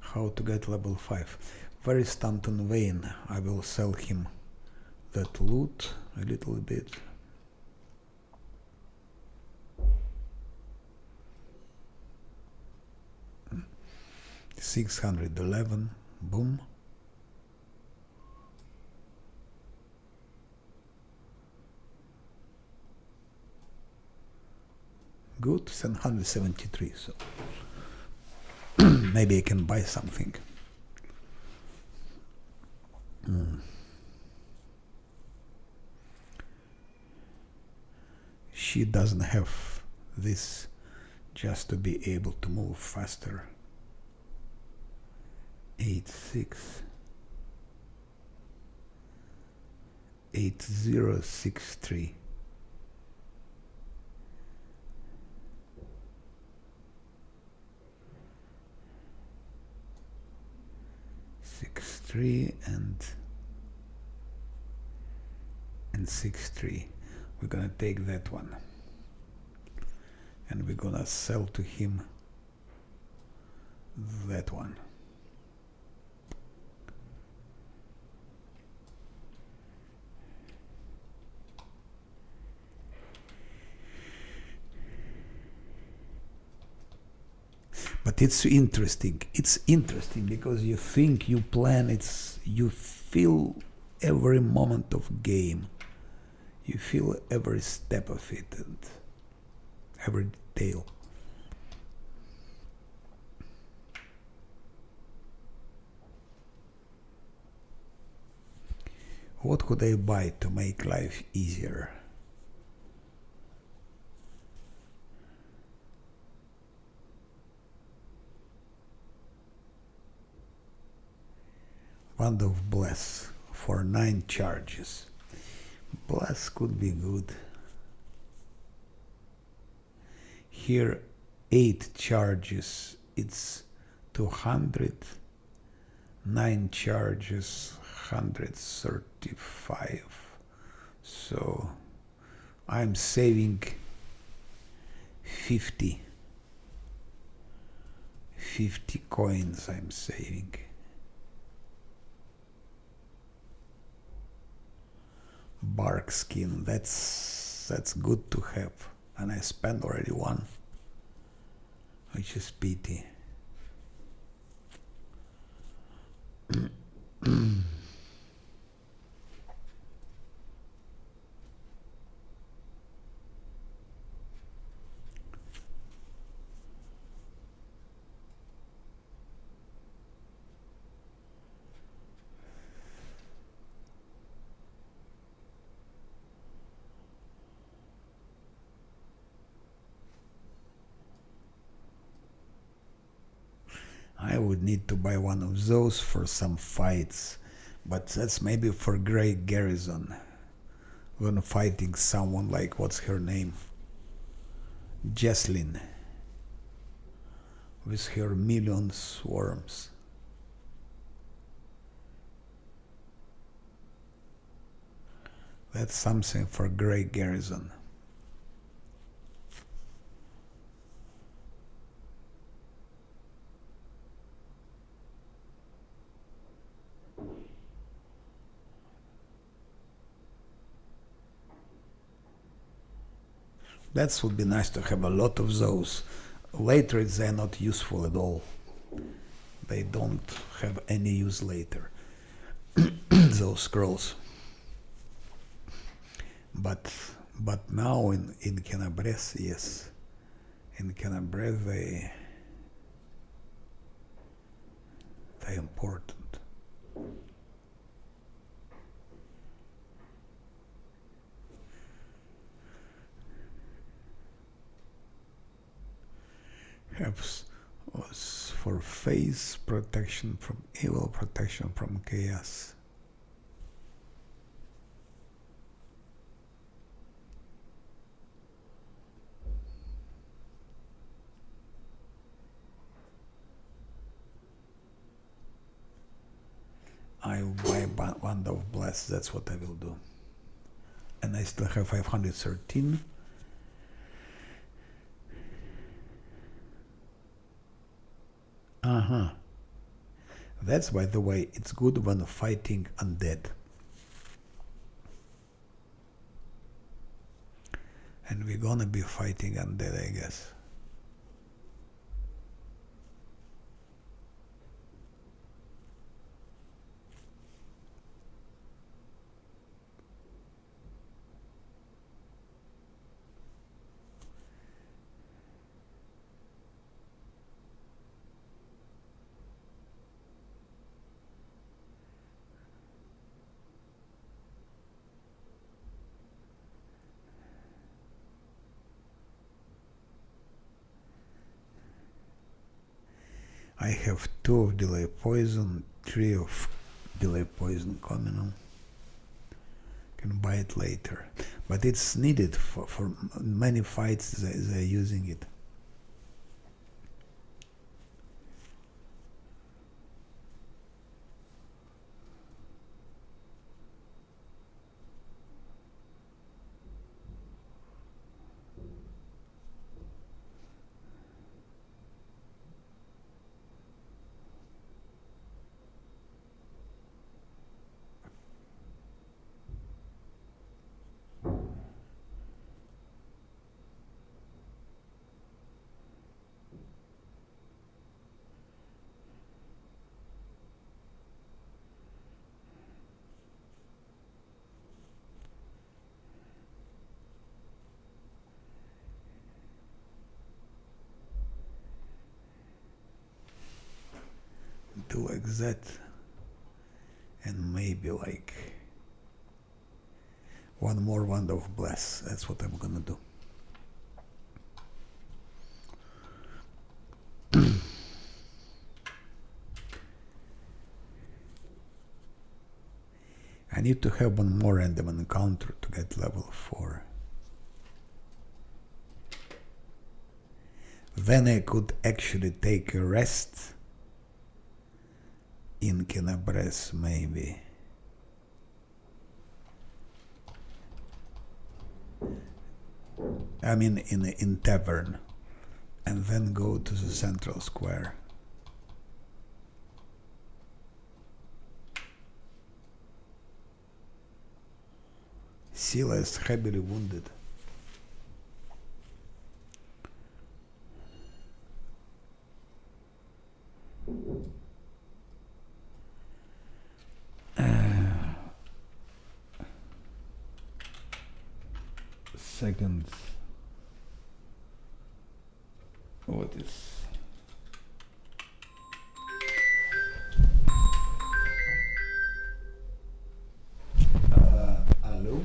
How to get level 5. Where is Stanton Wayne? I will sell him that loot a little bit. $611, boom. Good, 773, so maybe I can buy something. She doesn't have this just to be able to move faster. 86 8063. and 6-3. We're gonna take that one and we're gonna sell to him that one. But it's interesting. It's interesting because you think, you plan, you feel every moment of game. You feel every step of it and every detail. What could I buy to make life easier? Wand of Bless for 9 charges. Bless could be good. Here 8 charges, it's 200. 9 charges, 135. So I'm saving 50 coins I'm saving. Bark skin, that's good to have, and I spent already one, which is pity. I would need to buy one of those for some fights, but that's maybe for Grey Garrison when fighting someone like, what's her name? Jesslyn, with her million swarms. That's something for Grey Garrison. That would be nice to have a lot of those. Later they're not useful at all. They don't have any use later, those scrolls. But now in Canabres, yes. In Canabres they're important. Helps was for face, protection from evil, protection from chaos. I will buy Wand of Bless, that's what I will do. And I still have 513. That's, by the way, it's good when fighting undead. And we're gonna be fighting undead, I guess. I have 2 of delay poison, 3 of delay poison communal. Can buy it later, but it's needed for many fights. They're using it. Do like that, and maybe like one more Wand of Bless. That's what I'm gonna do. I need to have one more random encounter to get level 4. Then I could actually take a rest in Kenabres, maybe. I mean in Tavern, and then go to the central square. Sila is heavily wounded. Second, what is hello?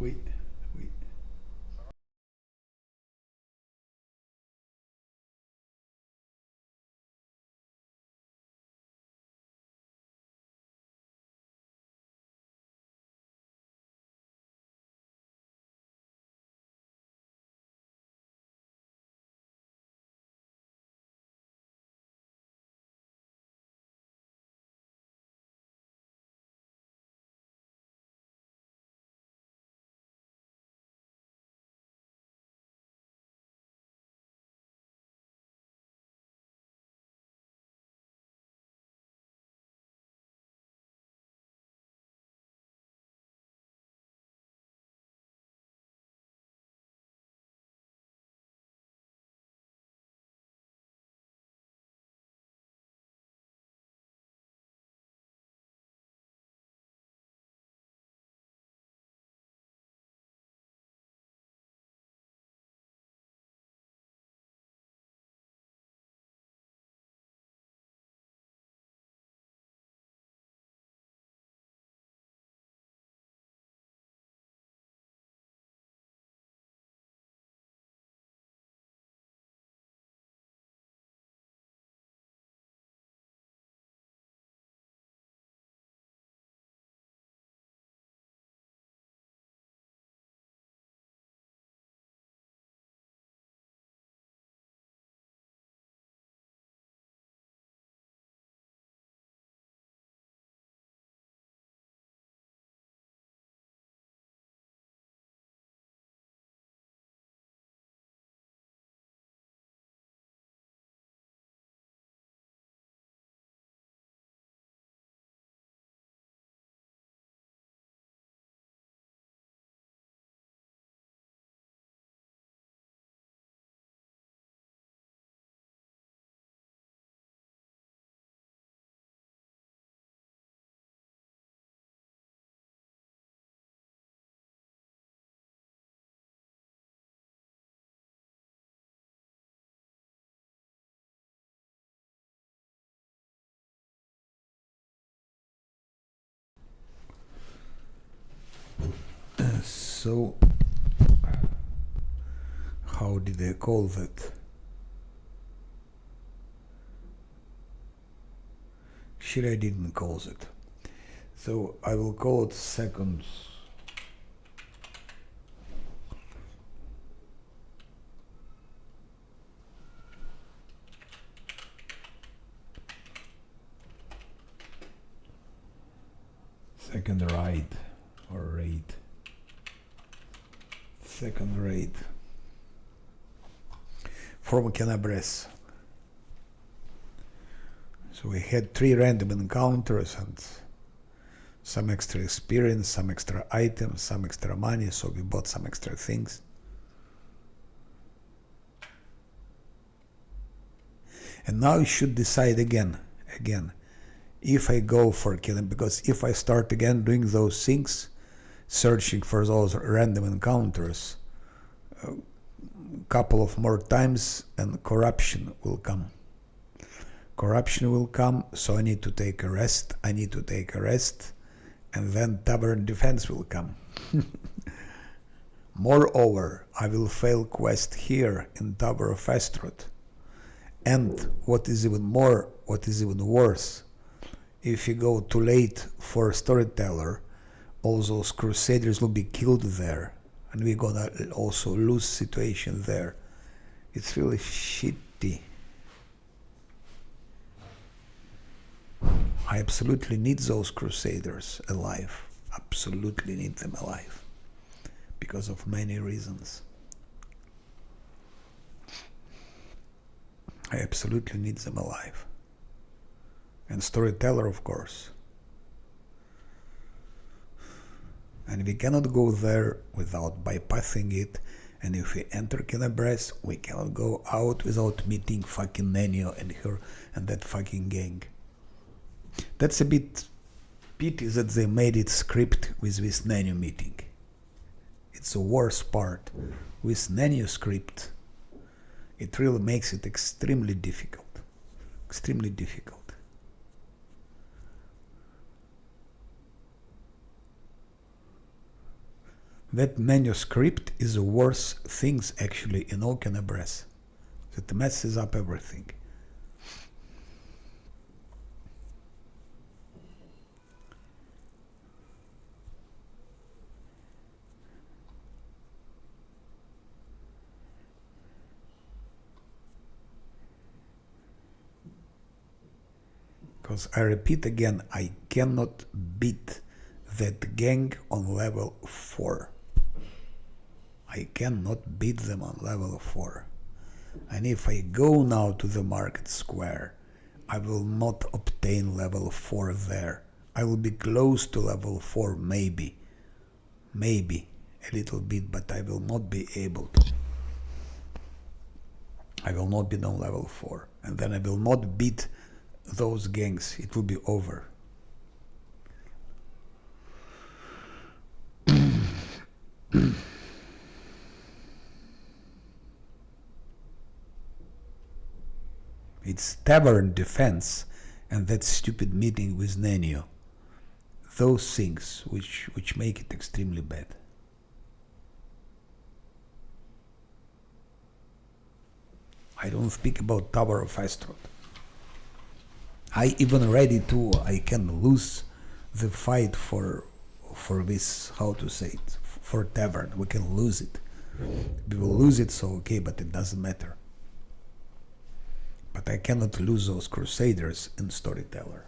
Wait. So how did I call that? Shit, I didn't call it. So I will call it seconds. Second raid or raid. Second raid. From Kenabres. So we had 3 random encounters and some extra experience, some extra items, some extra money, so we bought some extra things. And now you should decide again, if I go for killing, because if I start again doing those things, searching for those random encounters, a couple of more times and corruption will come. Corruption will come, so I need to take a rest, and then tavern defense will come. Moreover, I will fail quest here in Tower of Astaroth. And what is even worse, if you go too late for storyteller, all those crusaders will be killed there, and we're gonna also lose situation there. It's really shitty. I absolutely need those crusaders alive. Absolutely need them alive. Because of many reasons. I absolutely need them alive. And storyteller, of course. And we cannot go there without bypassing it. And if we enter Kenabres, we cannot go out without meeting fucking Nenio and her and that fucking gang. That's a bit pity that they made it script with this Nenio meeting. It's the worst part. With Nenio script, it really makes it extremely difficult. Extremely difficult. That manuscript is the worst things actually in all Kenabres. It messes up everything. Because I repeat again, I cannot beat that gang on level 4. I cannot beat them on level 4. And if I go now to the market square, I will not obtain level 4 there. I will be close to level 4, maybe a little bit, but I will not be able to. I will not be on level 4, and then I will not beat those gangs. It will be over. It's tavern defense and that stupid meeting with Nenio. Those things which make it extremely bad. I don't speak about Tower of Astaroth. I even ready to, I can lose the fight for this, how to say it, for tavern. We can lose it. We will lose it, so okay, but it doesn't matter. But I cannot lose those crusaders in storyteller.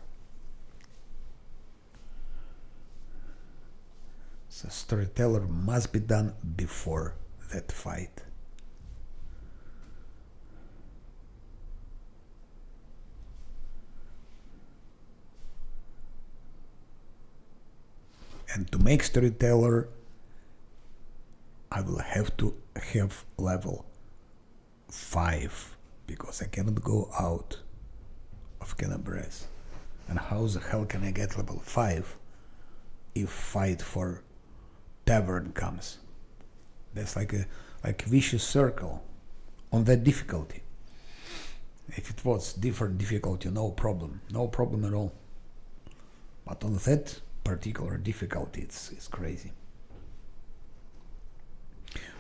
So storyteller must be done before that fight. And to make storyteller, I will have to have level 5. Because I cannot go out of Kenabres. And how the hell can I get level 5 if fight for tavern comes? That's like a vicious circle on that difficulty. If it was different difficulty, no problem at all. But on that particular difficulty, it's crazy.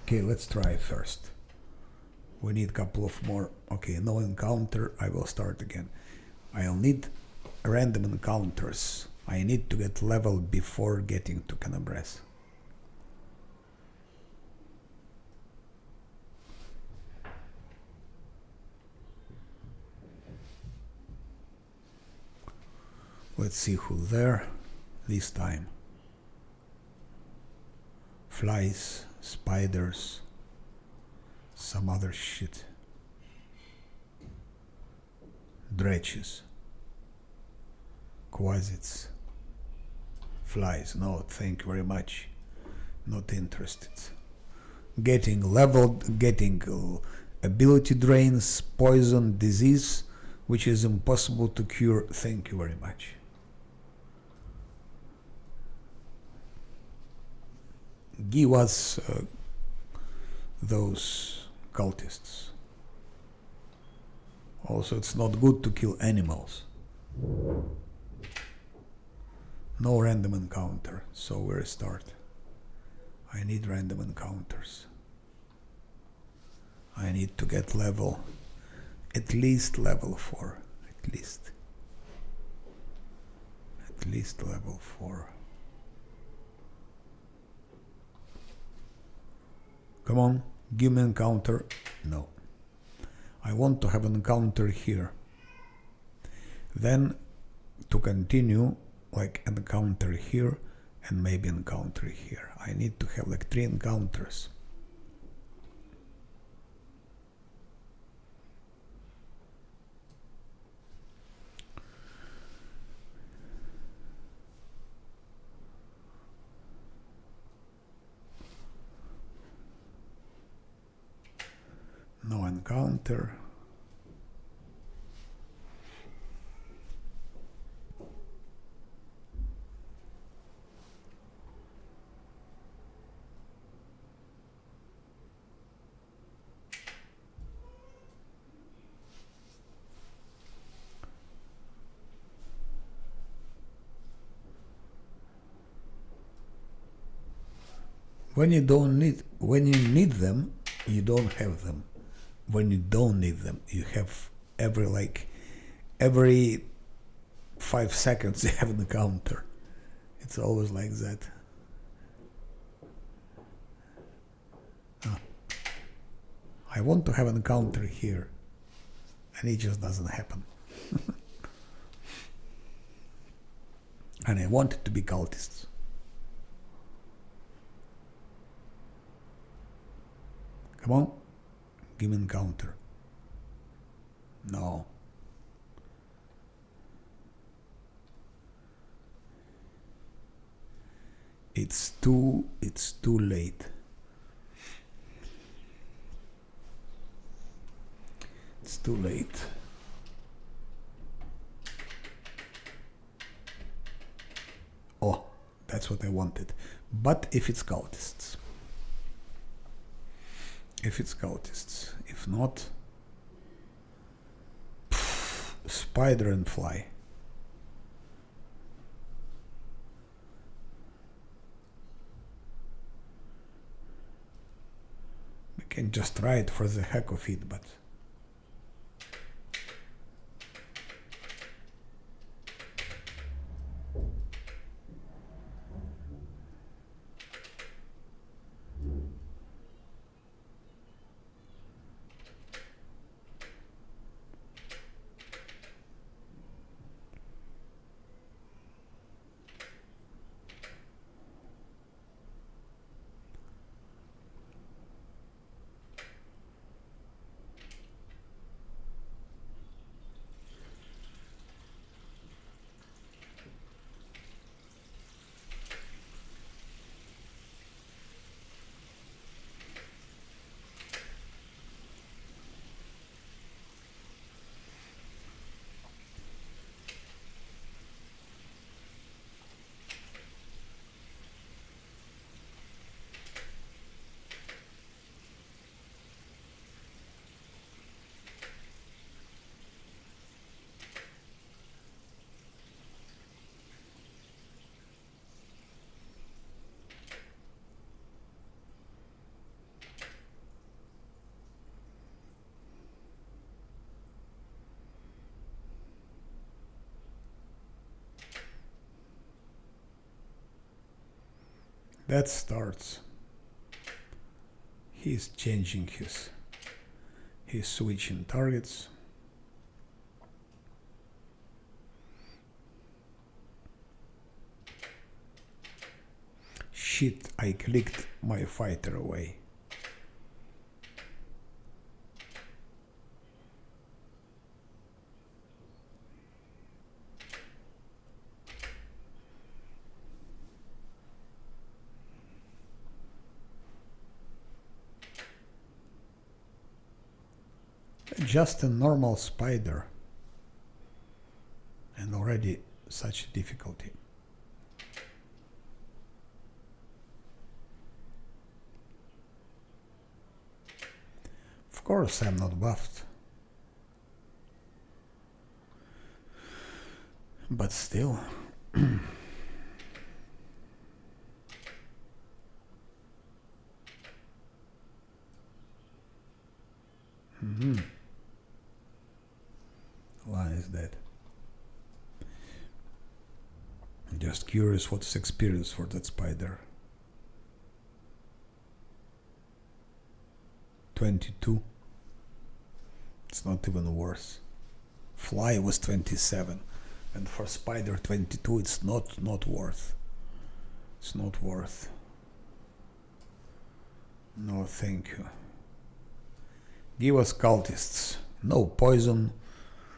Okay, let's try first. We need a couple of more. Okay, no encounter. I will start again. I'll need random encounters. I need to get level before getting to Canabres. Let's see who's there this time. Flies, spiders, some other shit. Dredges, quasits, flies. No, thank you very much. Not interested. Getting leveled, getting ability drains, poison, disease, which is impossible to cure. Thank you very much. Give us those cultists. Also, it's not good to kill animals. No random encounter, so we restart. I need random encounters. I need to get level, at least level 4, at least level 4. Come on, give me an encounter. No. I want to have an encounter here. Then to continue, like an encounter here and maybe an encounter here. I need to have like 3 encounters. No encounter. When you need them, you don't have them. When you don't need them, you have every 5 seconds you have an encounter. It's always like that. I want to have an encounter here, and it just doesn't happen. And I want it to be cultists. Come on, give me an encounter. No. It's too late. It's too late. Oh, that's what I wanted. But if it's cultists. If not, spider and fly. We can just try it for the heck of it, but That starts. He's changing he's switching targets. Shit, I clicked my fighter away. Just a normal spider, and already such difficulty. Of course I'm not buffed, but still. Why is that? I'm just curious what's experience for that spider. 22. It's not even worse. Fly was 27, and for spider 22, it's not worth. It's not worth. No, thank you. Give us cultists. No poison.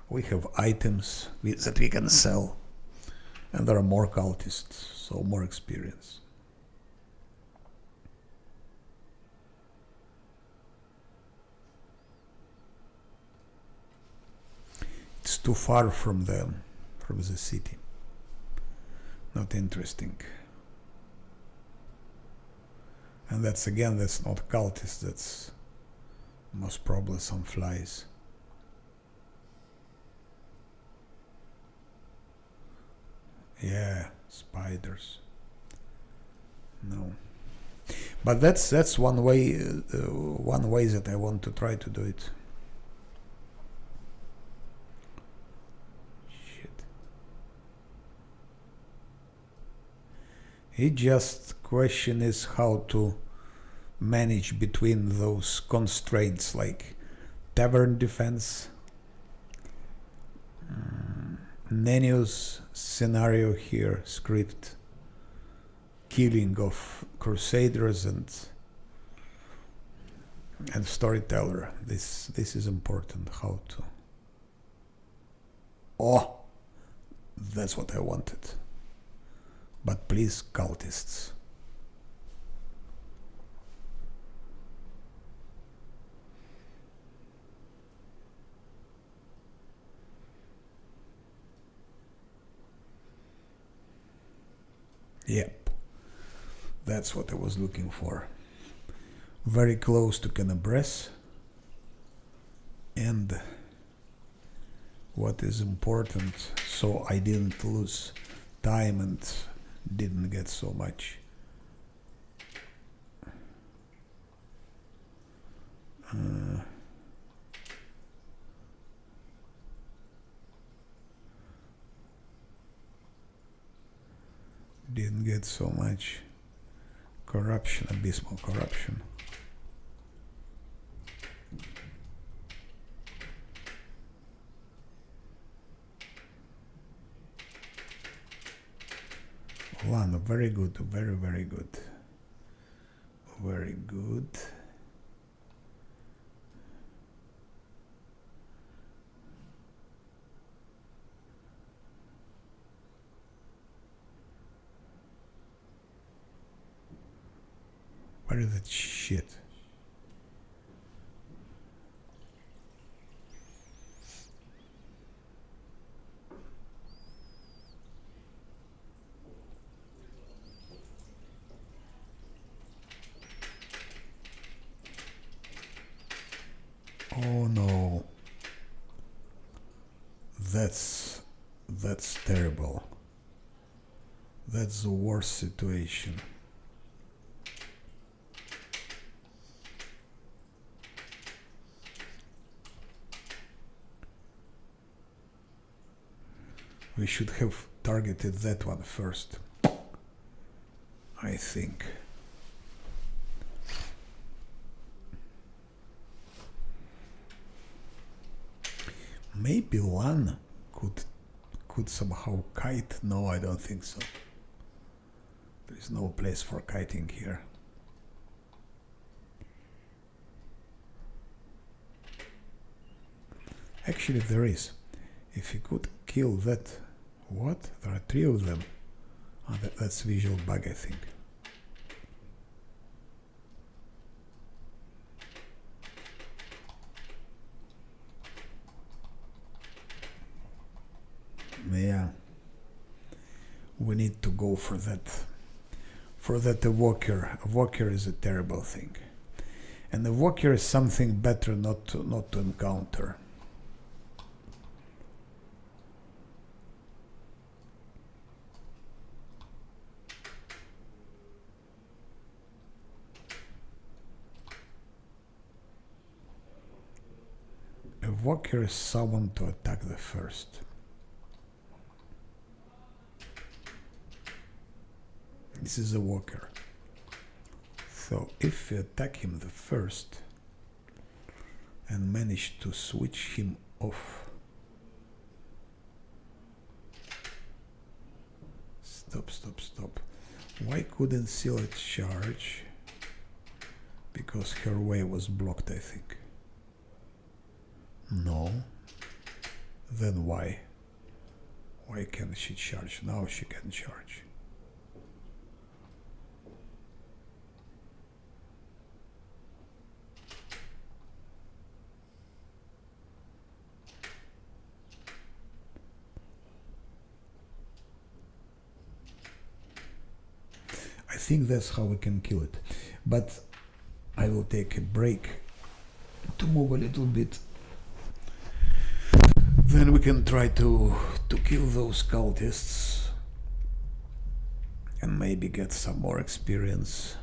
We have items that we can sell. And there are more cultists, so more experience. It's too far from the city. Not interesting. And that's not cultists, that's most probably some flies. Yeah, spiders. No, but that's one way that I want to try to do it. Shit. It just question is how to manage between those constraints like tavern defense, Nenio's scenario here, script, killing of crusaders and storyteller. This is important. How to. Oh, that's what I wanted. But please, cultists. Yep, that's what I was looking for. Very close to Canabres. And what is important, so I didn't lose time and didn't get so much. Didn't get so much corruption, abysmal corruption. One, very good, very good. Very good. Where is that shit? Oh no. That's terrible. That's the worst situation. We should have targeted that one first, I think. Maybe Lan could somehow kite. No, I don't think so. There is no place for kiting here. Actually, there is. If he could kill that... What? There are 3 of them. Oh, that's visual bug, I think. Yeah. We need to go for that. For that evoker. Evoker is a terrible thing. And evoker is something better not to encounter. Evoker is someone to attack the first. This is a walker. So if we attack him the first and manage to switch him off. Stop. Why couldn't Scylla charge? Because her way was blocked, I think. No. Then why? Why can't she charge? Now she can charge. I think that's how we can kill it. But I will take a break to move a little bit. Then we can try to kill those cultists and maybe get some more experience.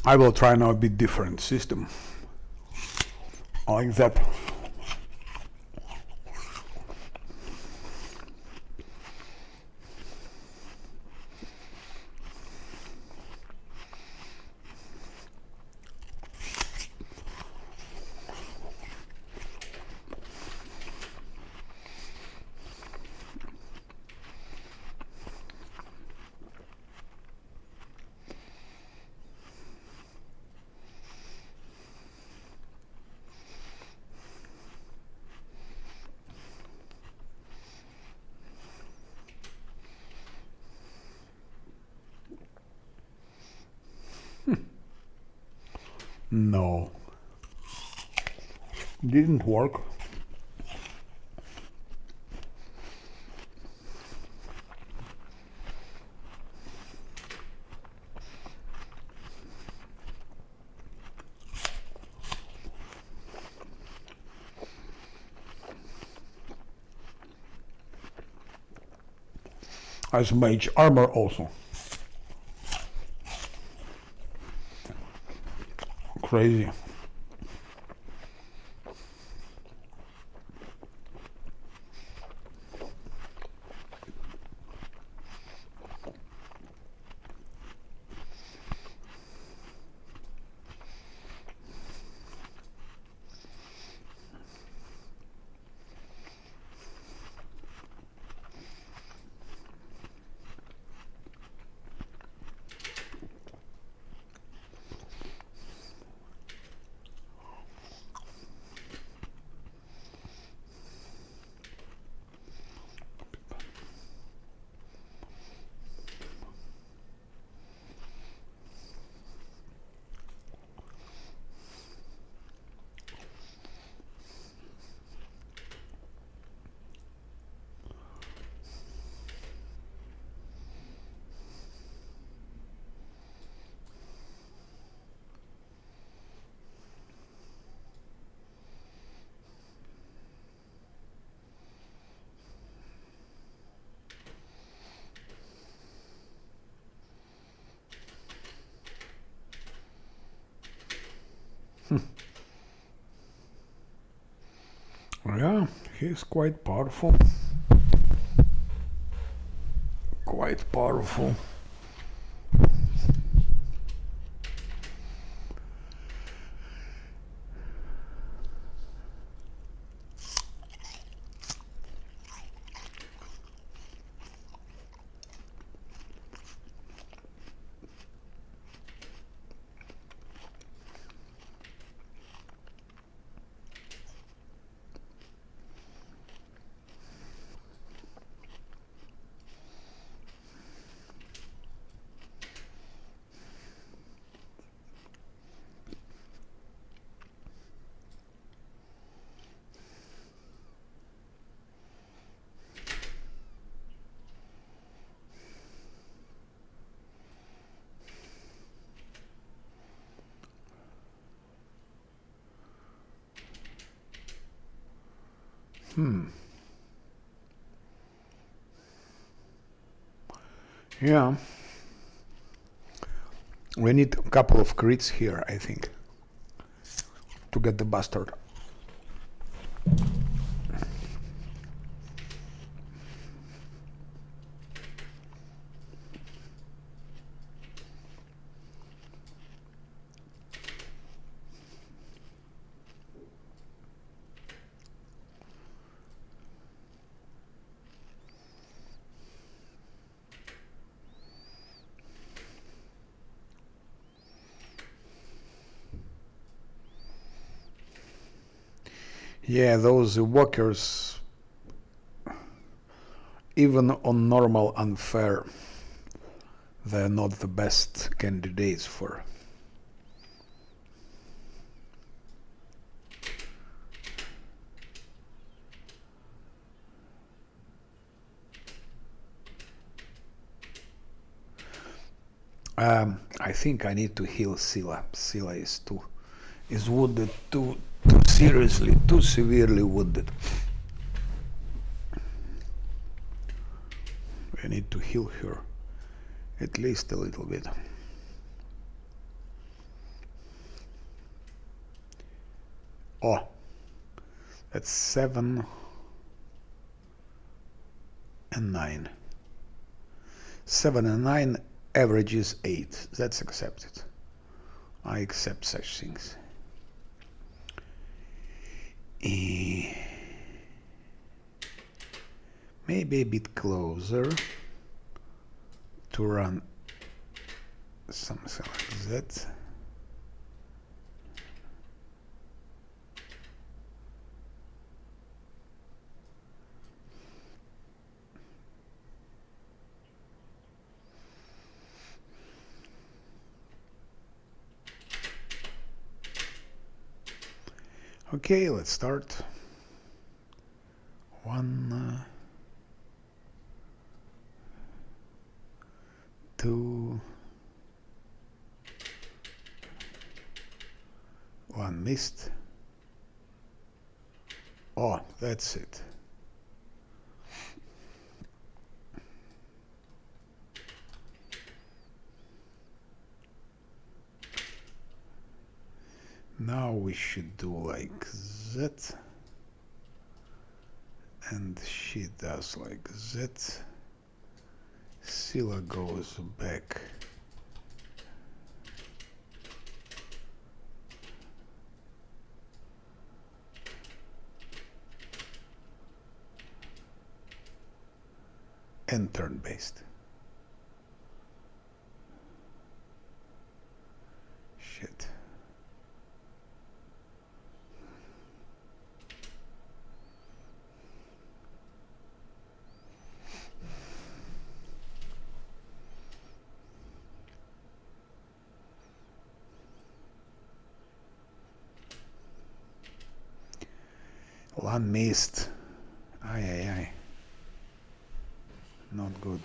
I will try now a bit different system. Like that. No, didn't work. As mage armor also. Crazy. Yeah, he's quite powerful. Quite powerful. Yeah. We need a couple of crits here, I think, to get the bastard. Yeah, those walkers, even on normal unfair, they're not the best candidates for. I think I need to heal Scylla. Scylla is wounded too seriously, too severely wounded. I need to heal her at least a little bit. Oh, that's 7 and 9. 7 and 9, average is 8. That's accepted. I accept such things. Maybe a bit closer to run something like that. Okay, let's start. 1, 2, 1 missed. Oh, that's it. Now we should do like that, and she does like that. Scylla goes back. And turn-based. Shit. One missed. Aye, aye, aye. Not good.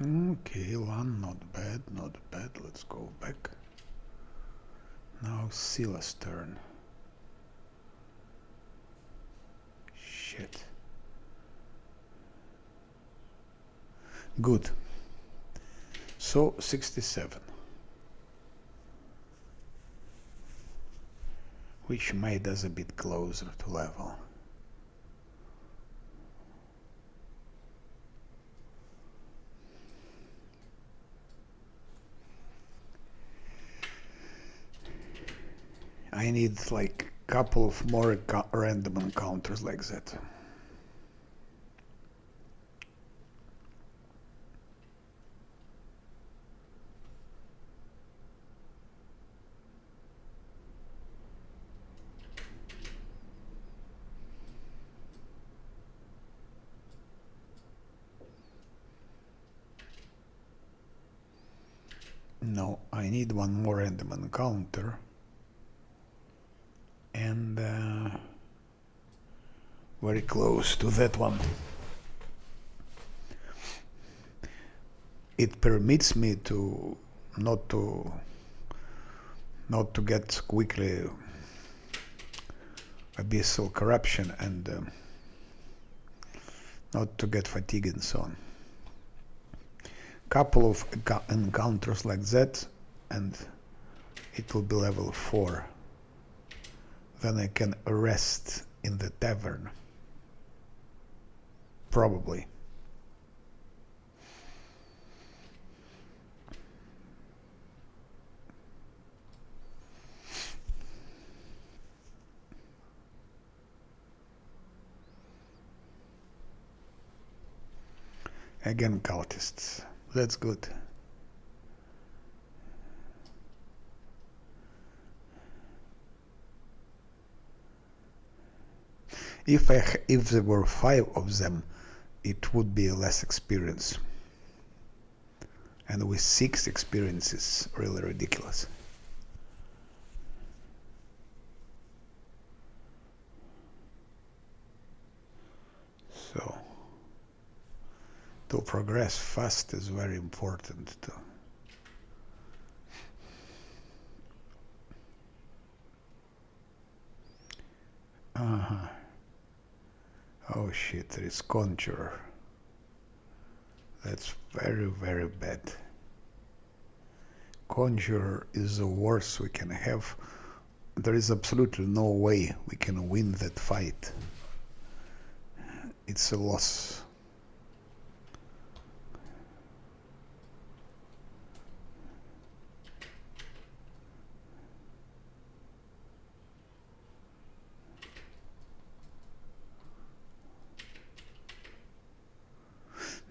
Okay, one, not bad, not bad. Let's go back. Now Scylla's turn. Shit. Good. So 67. Which made us a bit closer to level. I need like a couple of more random encounters like that. No, I need one more random encounter. And very close to that one. It permits me to not to get quickly abyssal corruption and not to get fatigue and so on. Couple of encounters like that and it will be level 4. Then I can rest in the tavern. Probably. Again, cultists. That's good. If there were 5 of them, it would be less experience. And with 6 experiences, really ridiculous. So, to progress fast is very important too. Oh shit, there is Conjurer. That's very, very bad. Conjurer is the worst we can have. There is absolutely no way we can win that fight. It's a loss.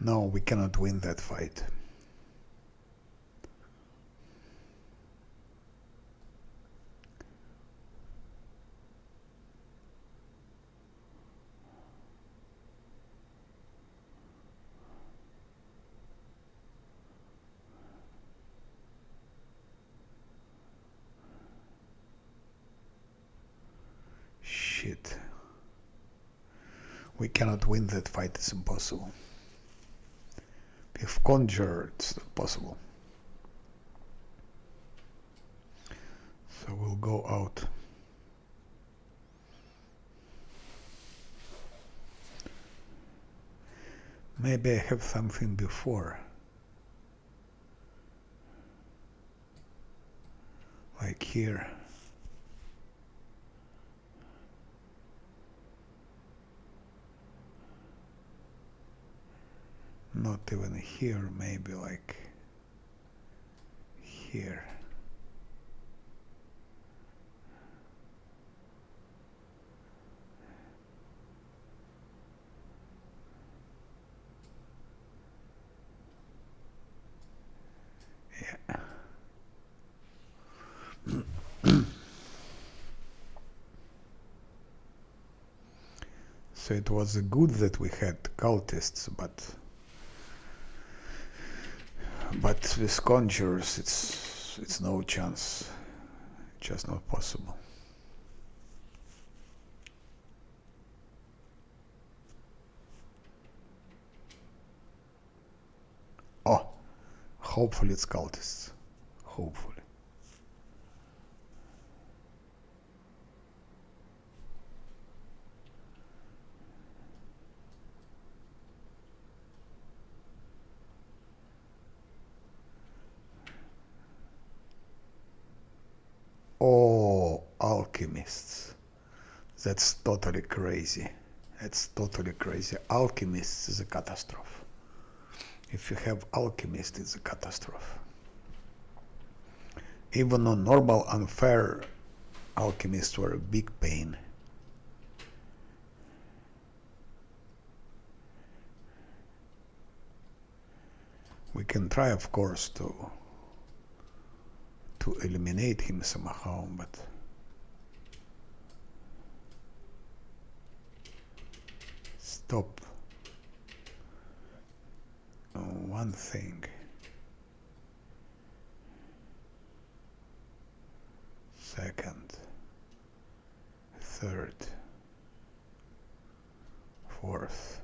No, we cannot win that fight. Shit. We cannot win that fight, it's impossible. With Conjurer, it's not possible. So we'll go out. Maybe I have something before. Like here. Not even here, maybe like here. Yeah. So it was good that we had cultists, but with conjurers it's no chance. Just not possible. Oh, hopefully it's cultists. Hopefully. Oh, alchemists. That's totally crazy. That's totally crazy. Alchemists is a catastrophe. If you have alchemist, it's a catastrophe. Even on normal unfair, alchemists were a big pain. We can try, of course, to eliminate him somehow, but stop. One thing. Second. Third. Fourth.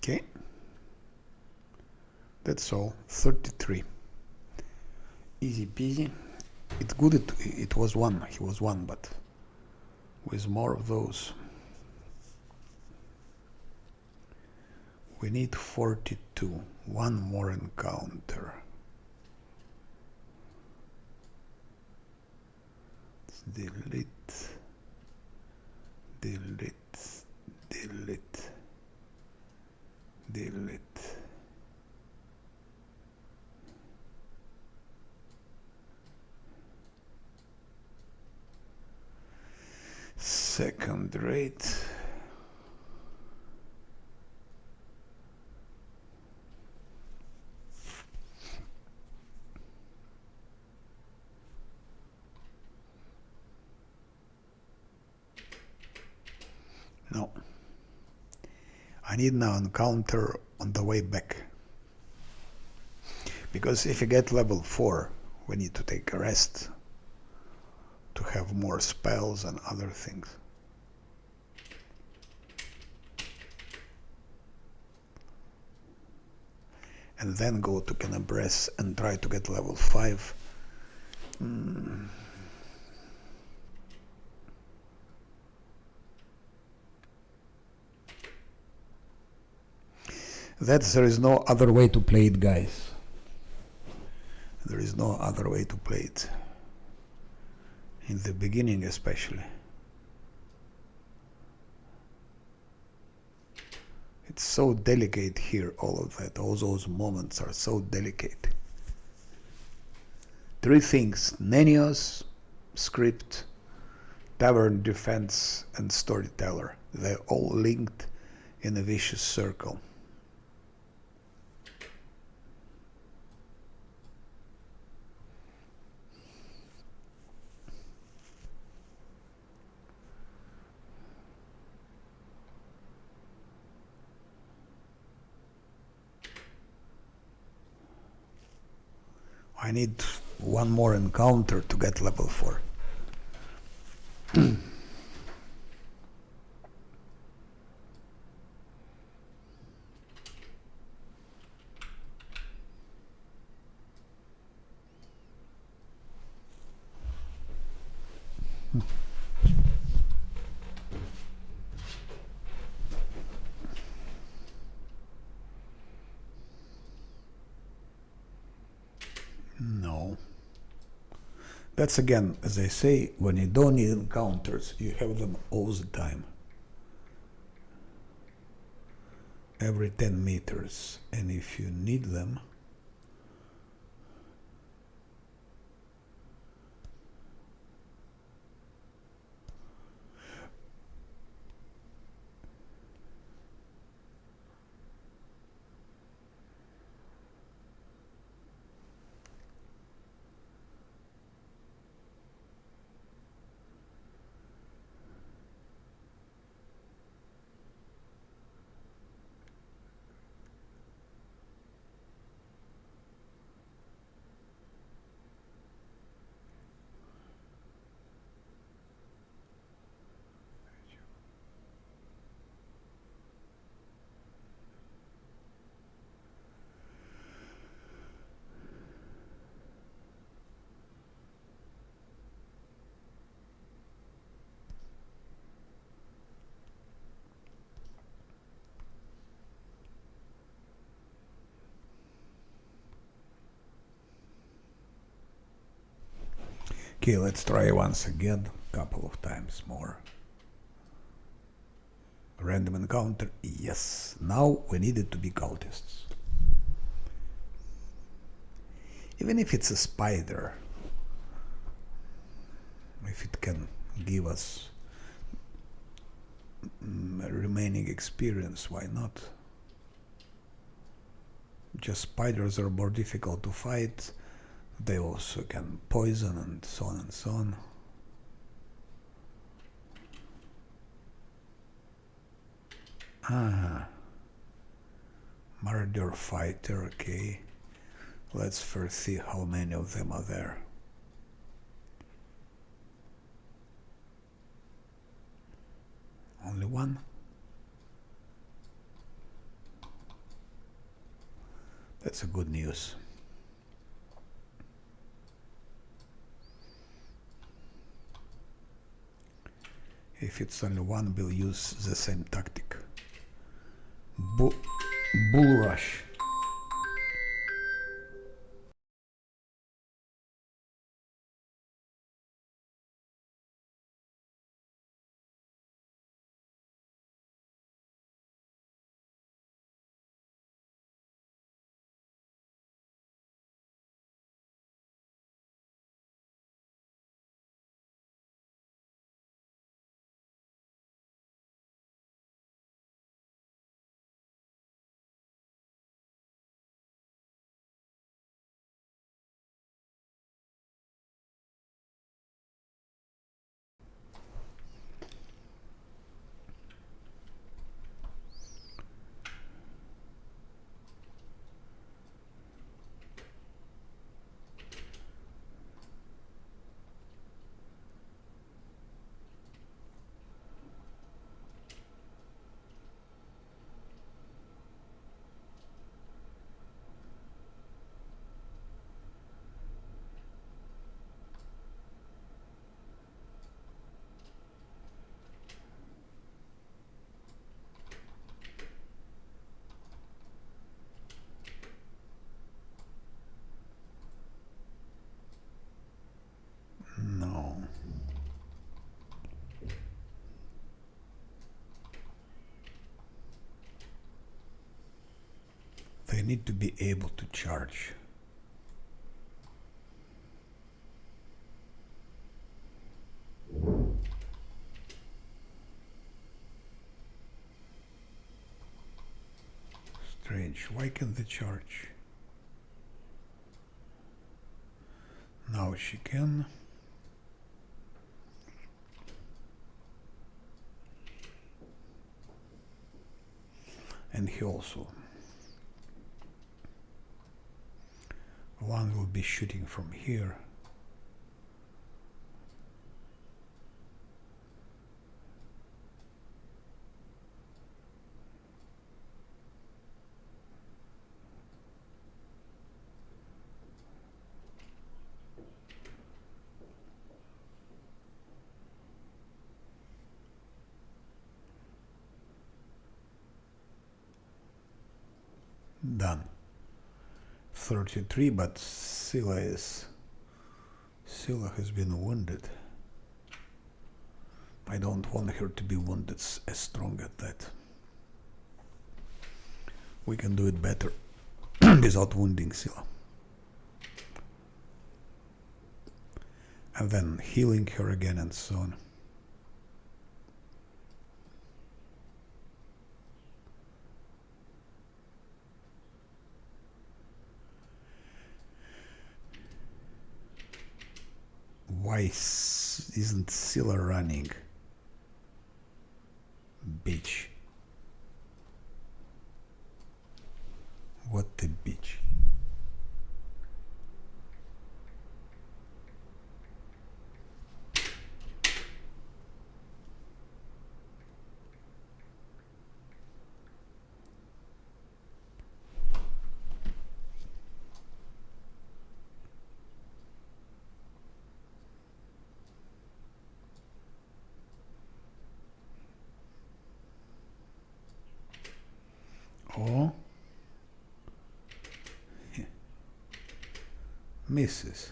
Okay, that's all. 33. Easy peasy. It's good it was one. He was one, but with more of those. We need 42. One more encounter. Let's delete. Delete. Delete. Delete. Second rate. No. I need now encounter on the way back. Because if you get level 4, we need to take a rest to have more spells and other things. And then go to Canabres and try to get level 5. There is no other way to play it, guys. There is no other way to play it. In the beginning especially. It's so delicate here, all of that. All those moments are so delicate. 3 things: Nenios, script, tavern defense, and storyteller. They're all linked in a vicious circle. I need one more encounter to get level 4. No. That's again, as I say, when you don't need encounters, you have them all the time. Every 10 meters. And if you need them, okay, let's try once again, couple of times more. Random encounter, yes. Now we need it to be cultists. Even if it's a spider, if it can give us remaining experience, why not? Just spiders are more difficult to fight. They also can poison and so on and so on. Murder fighter, okay. Let's first see how many of them are there. Only one? That's a good news. If it's only one, we'll use the same tactic. Bull rush. I need to be able to charge. Strange, why can't they charge? Now she can. And he also. One will be shooting from here. Done. 33, but Scylla has been wounded. I don't want her to be wounded as strong at that. We can do it better without wounding Scylla. And then healing her again and so on. Why isn't Scylla running? Bitch. What a bitch. Oh, misses.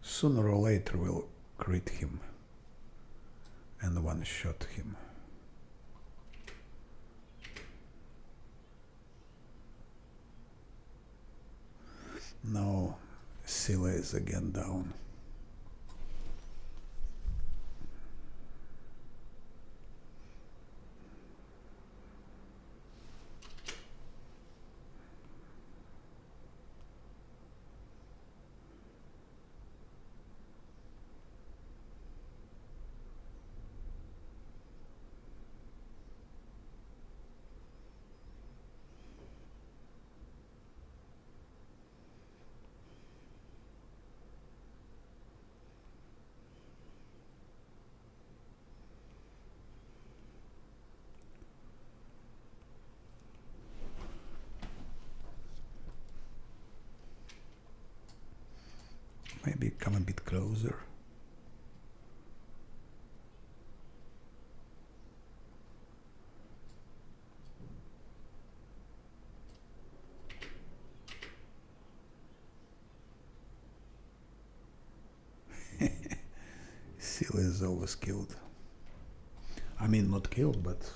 Sooner or later we'll crit him and one-shot him. Now Scylla is again down. Maybe come a bit closer. Scylla is always killed. I mean, not killed, but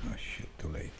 oh shit, too late.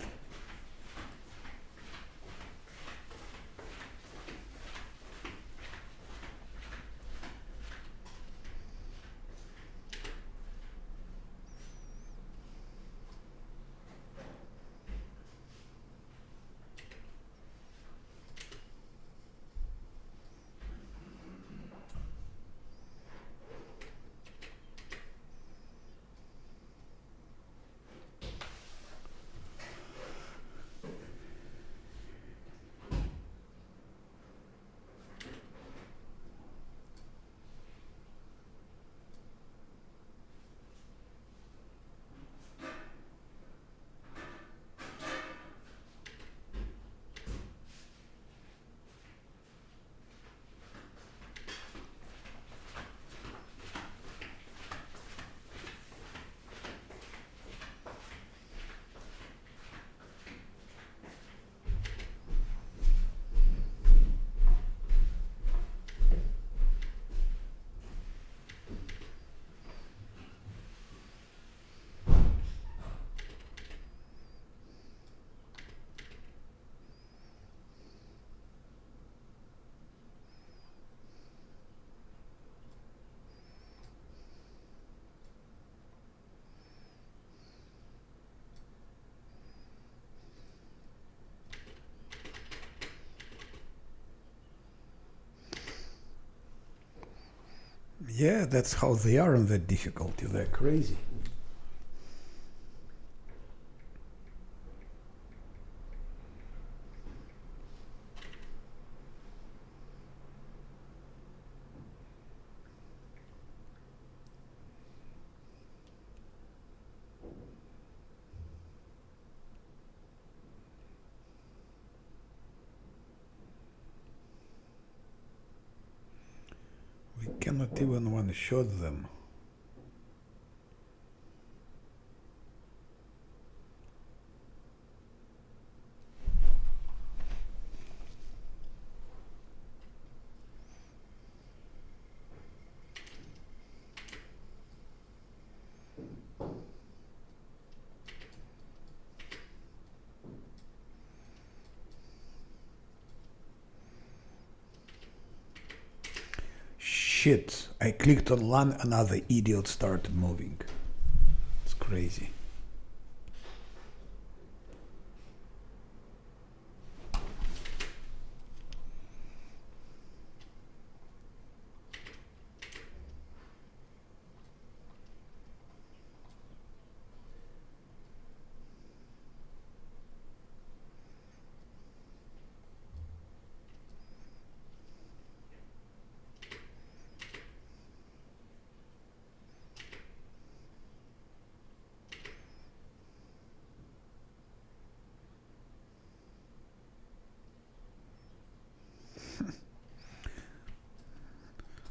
Yeah, that's how they are on that difficulty. They're crazy. We cannot even one-shot them. Shit, I clicked on one, another idiot started moving. It's crazy.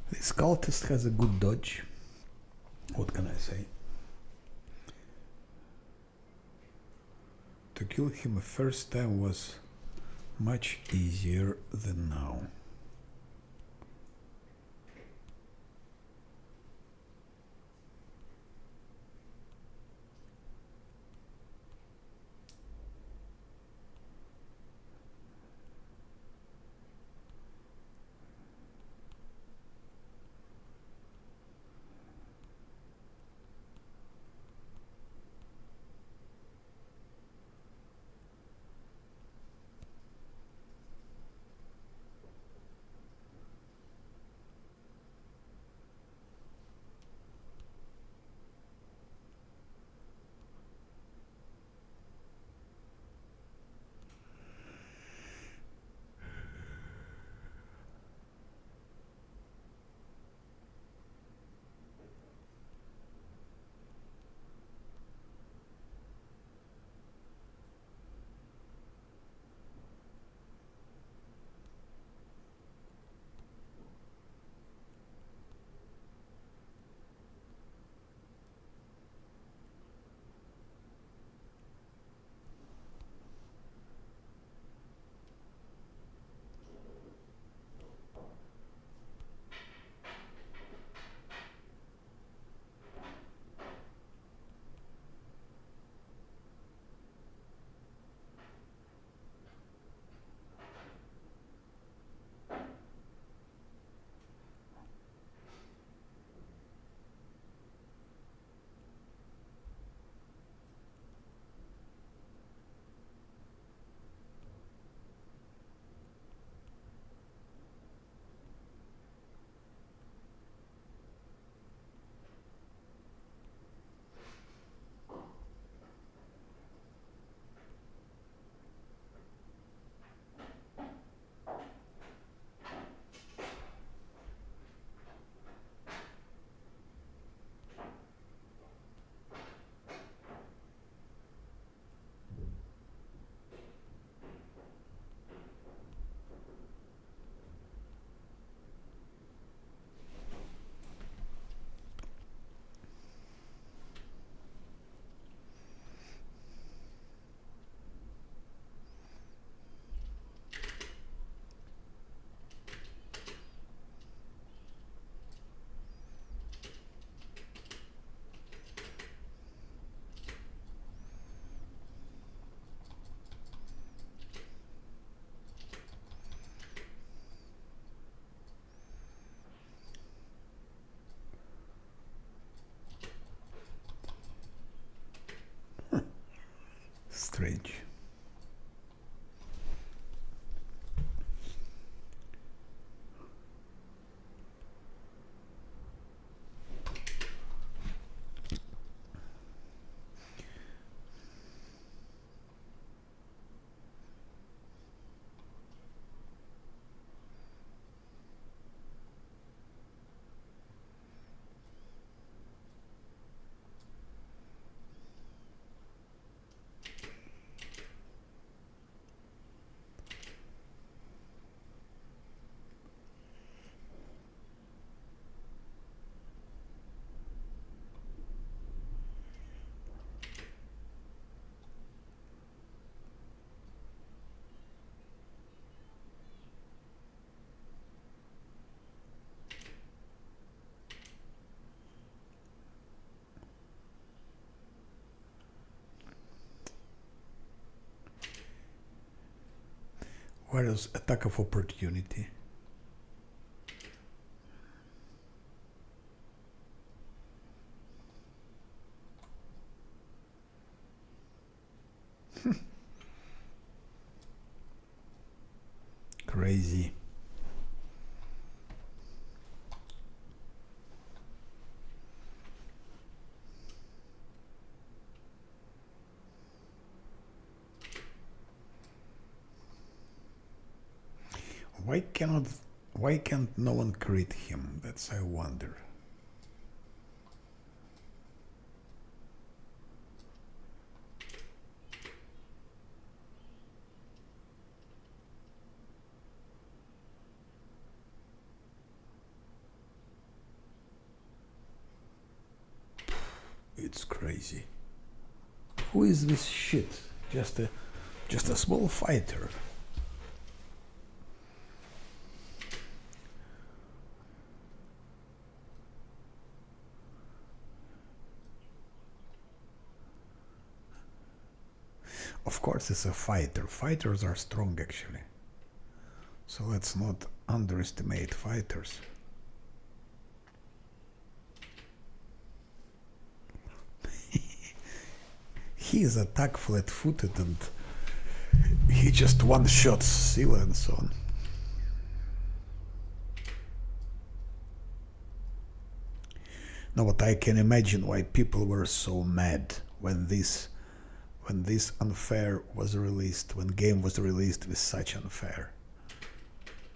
This cultist has a good dodge. What can I say? To kill him a first time was much easier than now. Strange. requires attack of opportunity. Crazy. Why can't no one crit him? That's I wonder. It's crazy. Who is this shit? Just a small fighter. Of course it's a fighter. Fighters are strong actually. So let's not underestimate fighters. He is attack flat-footed and he just one-shots Scylla and so on. Now what I can imagine why people were so mad when this unfair was released, when game was released with such unfair.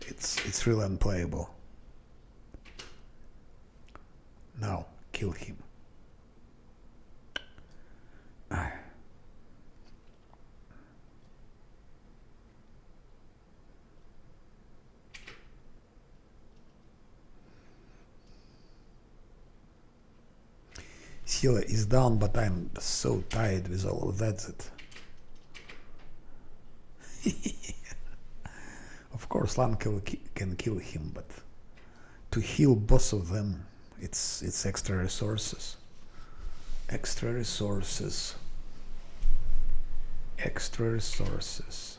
It's really unplayable. Now kill him. Scylla is down, but I'm so tired with all of that of course Lan can kill him, but to heal both of them, it's extra resources. Extra resources. Extra resources.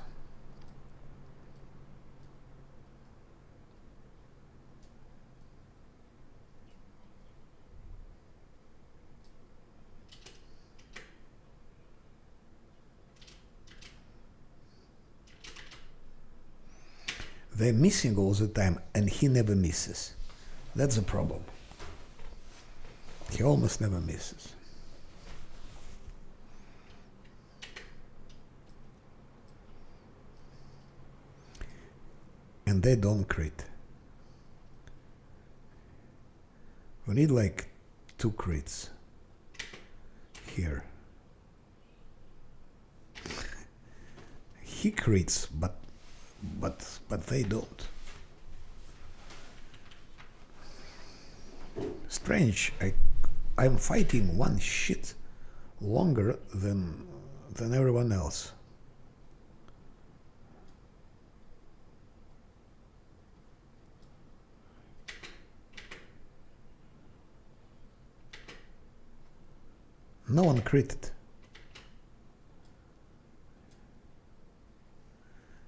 They're missing all the time and he never misses. That's a problem. He almost never misses. And they don't crit. We need like 2 crits here. He crits, but they don't. Strange. I'm fighting one shit longer than everyone else. No one critted.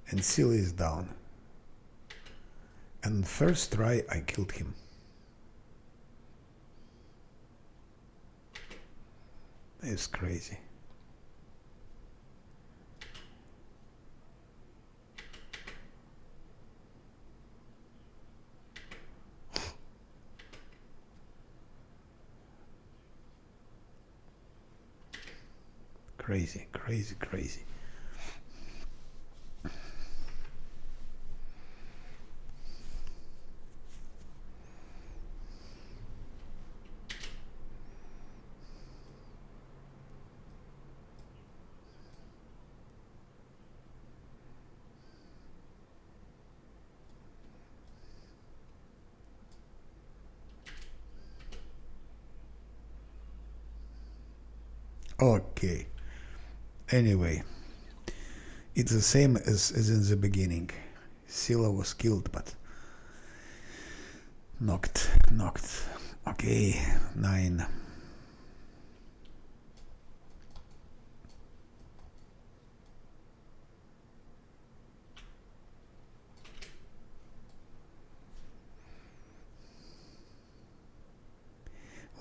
And Scylla is down. And first try I killed him. It's crazy. Crazy, crazy, crazy. Okay. Anyway, it's the same as in the beginning. Scylla was killed, but knocked. Okay, 9.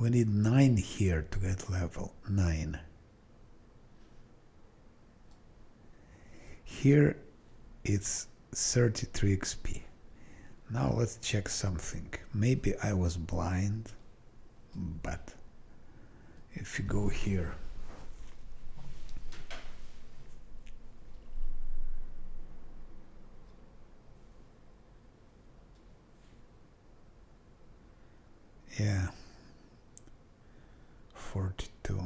We need 9 here to get level 9. Here it's 33 XP. Now let's check something. Maybe I was blind, but if you go here, yeah, 42.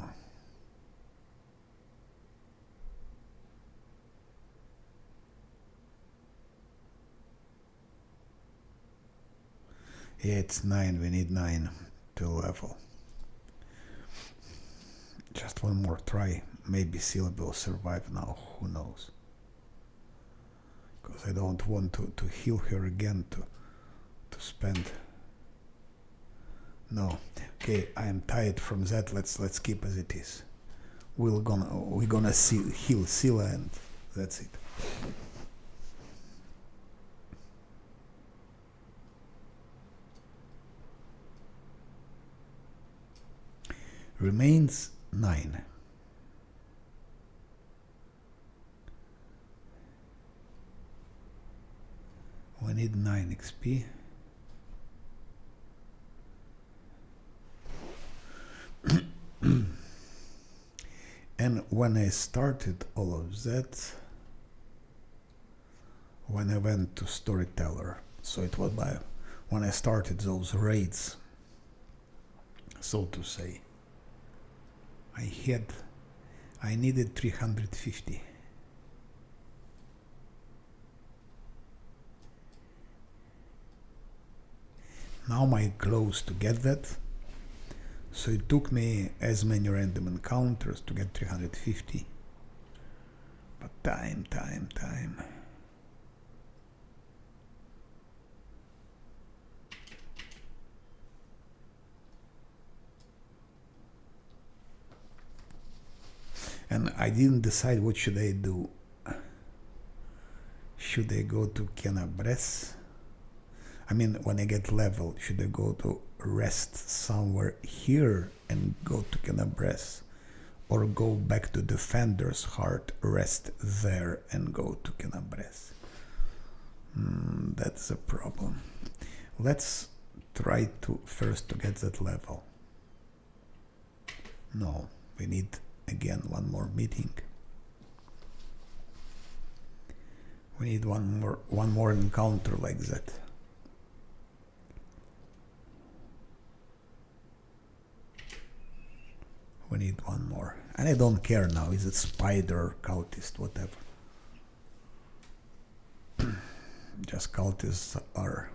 Yeah, it's 9. We need 9 to level. Just one more try. Maybe Scylla will survive now. Who knows? Because I don't want to heal her again to spend. No. Okay, I am tired from that. Let's keep as it is. We're gonna heal Scylla and that's it. Remains 9. We need 9 XP. And when I started all of that, when I went to Storyteller, so it was when I started those raids, so to say, I needed 350. Now my close to get that, so it took me as many random encounters to get 350. But time. And I didn't decide what should I do. Should I go to Kenabres? I mean, when I get level, should I go to rest somewhere here and go to Kenabres? Or go back to Defender's Heart, rest there and go to Kenabres? That's a problem. Let's try to first to get that level. No, we need again one more meeting. We need one more encounter like that. We need one more. And I don't care now, is it spider, cultist, whatever. Just cultists are...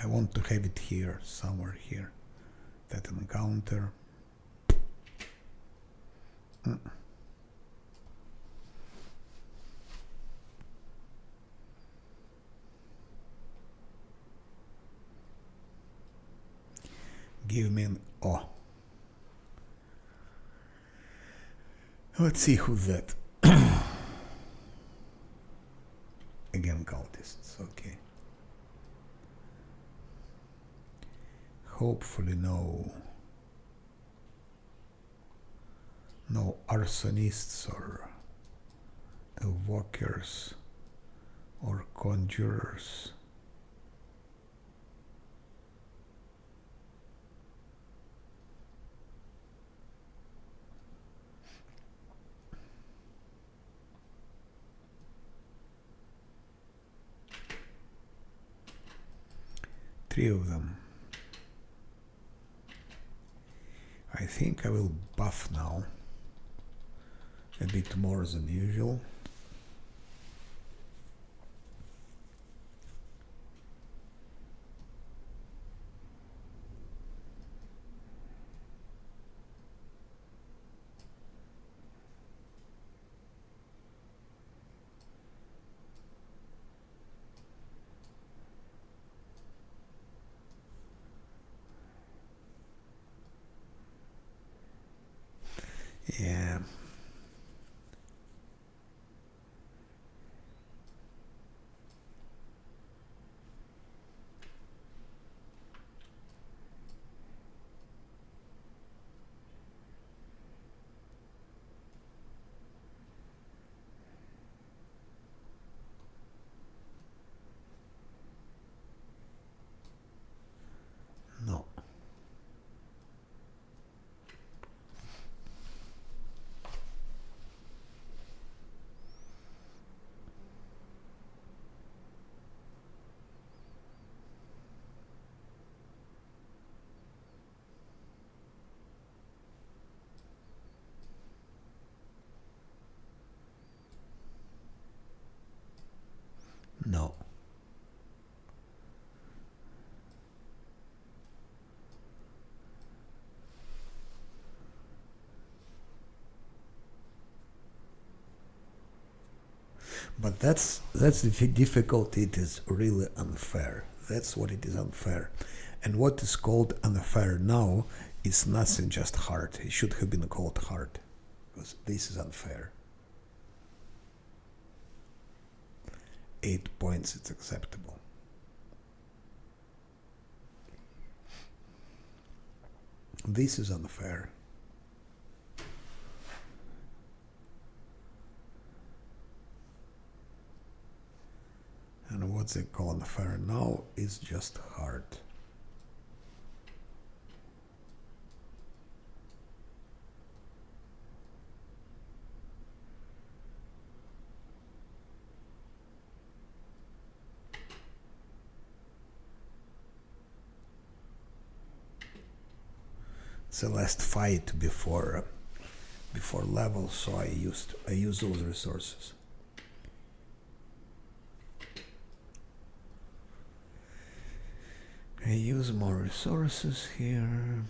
I want to have it here, somewhere here. That encounter. Give me an... Oh. Let's see who's that. Again, cultists, okay. Hopefully no arsonists or evokers or conjurers. Three of them. I think I will buff now a bit more than usual. No. But that's the difficulty. It is really unfair. That's what it is, unfair. And what is called unfair now is nothing, just hard. It should have been called hard, because this is unfair. 8 points, it's acceptable. This is unfair. And what they call unfair now is just hard. It's the last fight before level, so I use those resources. I use more resources here.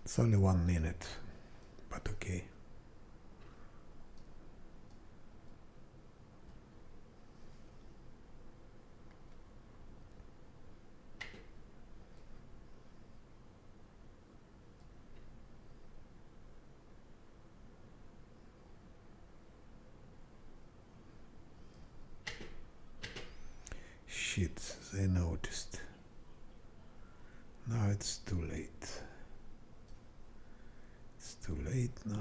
It's only 1 minute, but okay. Shit, they noticed. Now it's too late. It's too late now.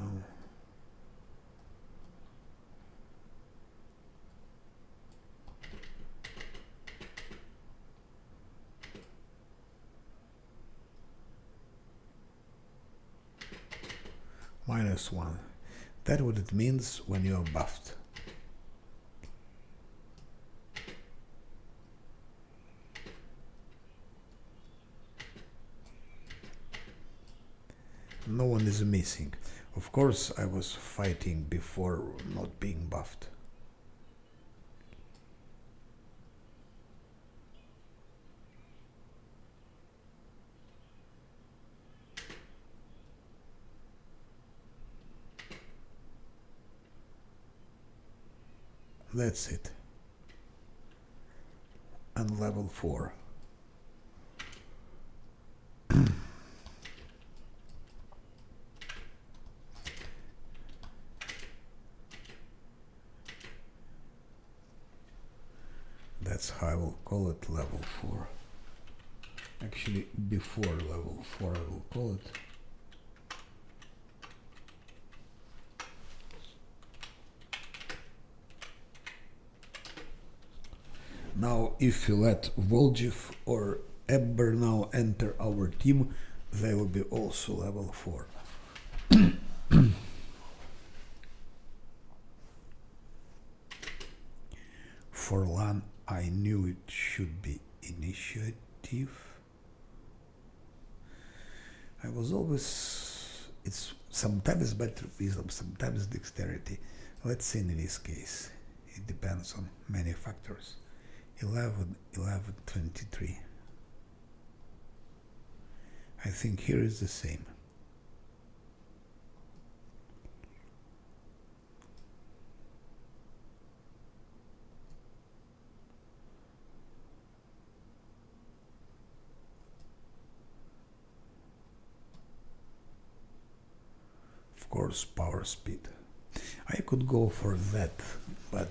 -1. That's what it means when you are buffed. No one is missing. Of course, I was fighting before not being buffed. That's it. And level 4. That's how I will call it, level 4. Actually, before level 4 I will call it. Now, if you let Voljev or Ebber now enter our team, they will be also level 4. For LAN, I knew it should be initiative. I was always, it's sometimes better wisdom, sometimes dexterity. Let's see in this case. It depends on many factors. 11, 11, 23. I think here is the same. Of course, power speed. I could go for that, but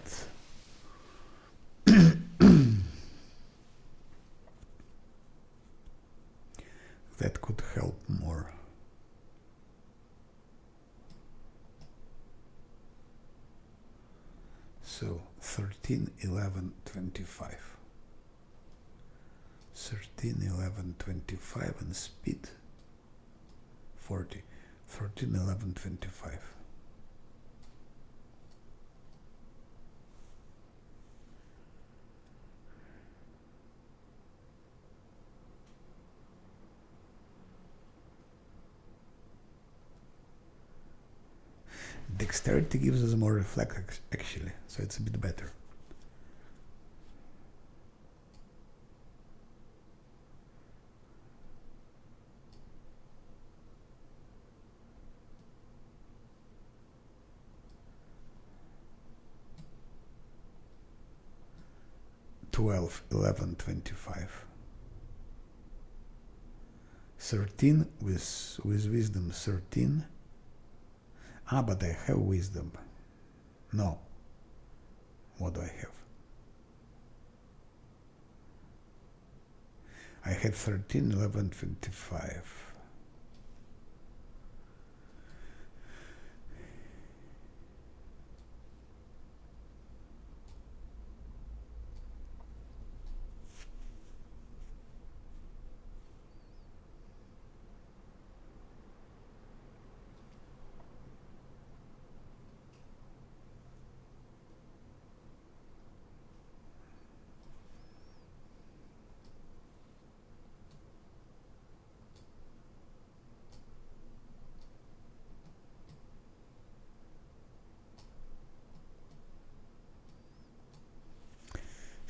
that could help more. So 13, 11, 25. 13, 11, 25 and speed 40. 13, 11, 25. Dexterity gives us more reflex actually, so it's a bit better. Twelve, 11, 25. 13 with wisdom 13. Ah, but I have wisdom. No. What do I have? I had 13, 11, 25.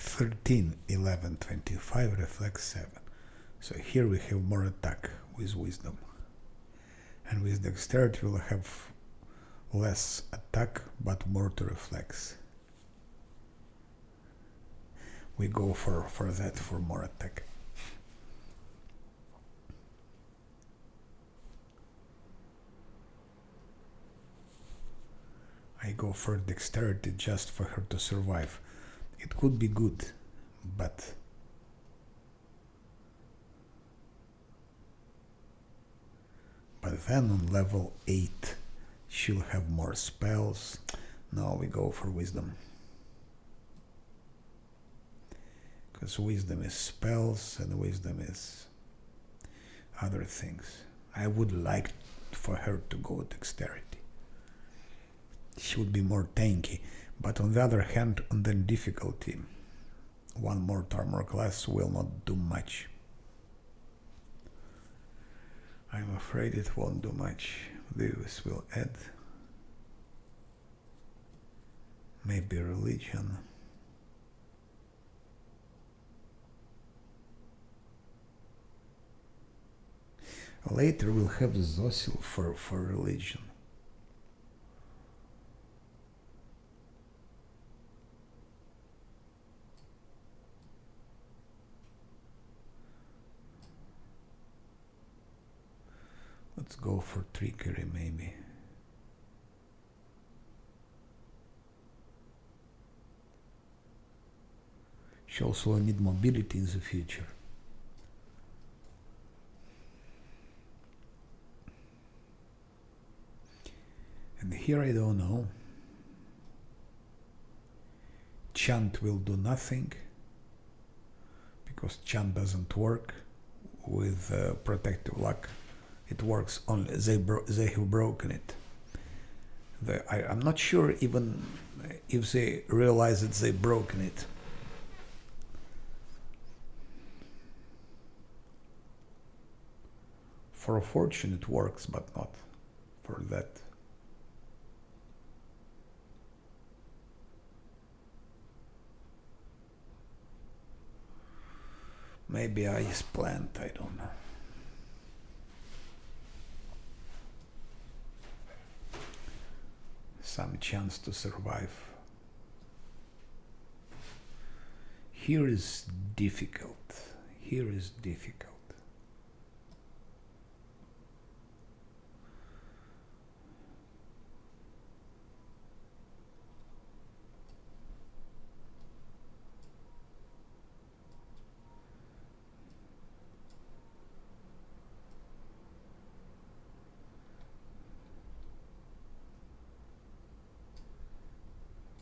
Thirteen, 11, 25, reflex 7. So here we have more attack with wisdom. And with dexterity we'll have less attack but more to reflex. We go for that, for more attack. I go for dexterity just for her to survive. It could be good, but then on level 8 she'll have more spells. No, we go for wisdom. Because wisdom is spells and wisdom is other things. I would like for her to go dexterity. She would be more tanky. But on the other hand, on the difficulty, one more armor class will not do much. I'm afraid it won't do much. This will add maybe religion. Later we'll have Zosil for religion. Let's go for trickery maybe. She also will need mobility in the future. And here I don't know. Chant will do nothing because chant doesn't work with protective luck. It works only, they have broken it. I'm not sure even if they realize that they've broken it. For a fortune it works, but not for that. Maybe ice plant, I don't know. Some chance to survive. Here is difficult. Here is difficult.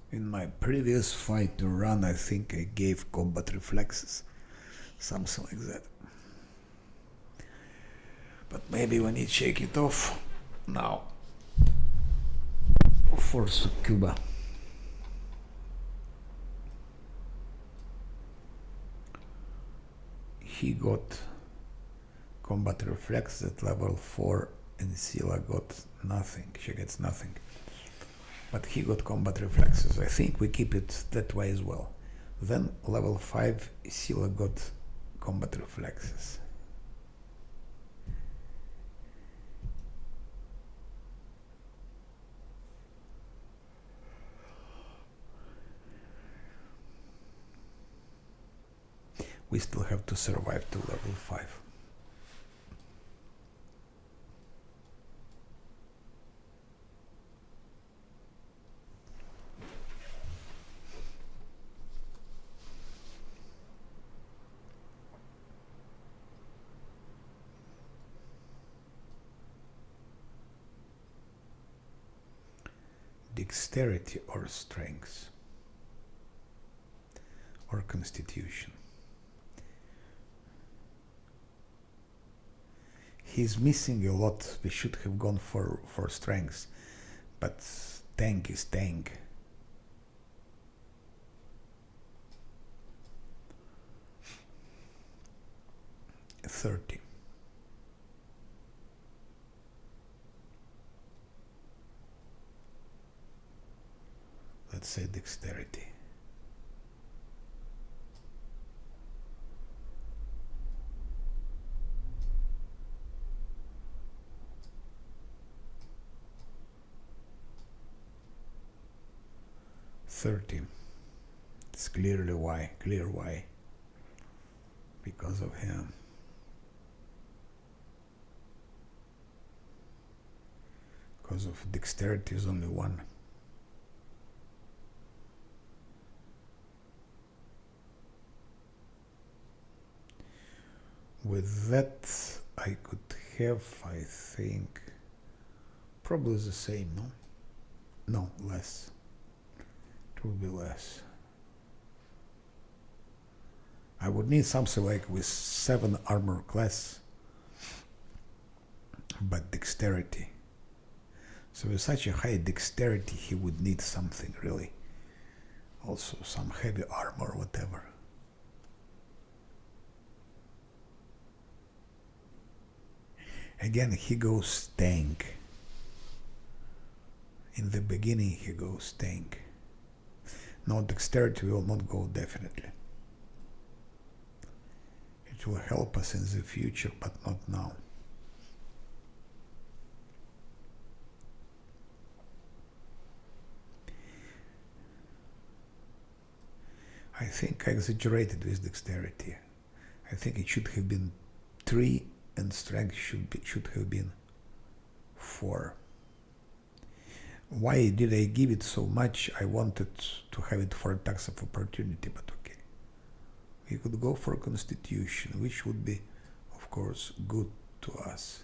In my previous fight to run, I think I gave combat reflexes, something like that. But maybe we need to shake it off now for Cuba. He got combat reflex at level 4 and Sila got nothing. She gets nothing. But he got combat reflexes. I think we keep it that way as well. Then level 5 Sila got combat reflexes. We still have to survive to level 5. Dexterity or strength or constitution. He's missing a lot. We should have gone for strength, but tank is tank. $30. Let's say dexterity. $30. It's clearly why. Clear why. Because of him. Because of dexterity is only 1. With that, I could have, I think, probably the same, no? No, less. It would be less. I would need something like with 7 armor class, but dexterity. So with such a high dexterity, he would need something really. Also some heavy armor, whatever. Again, he goes tank. In the beginning, he goes tank. No, dexterity will not go definitely. It will help us in the future, but not now. I think I exaggerated with dexterity. I think it should have been 3 and strength should have been 4. Why did I give it so much? I wanted to have it for attacks of opportunity, but okay. We could go for constitution, which would be, of course, good to us.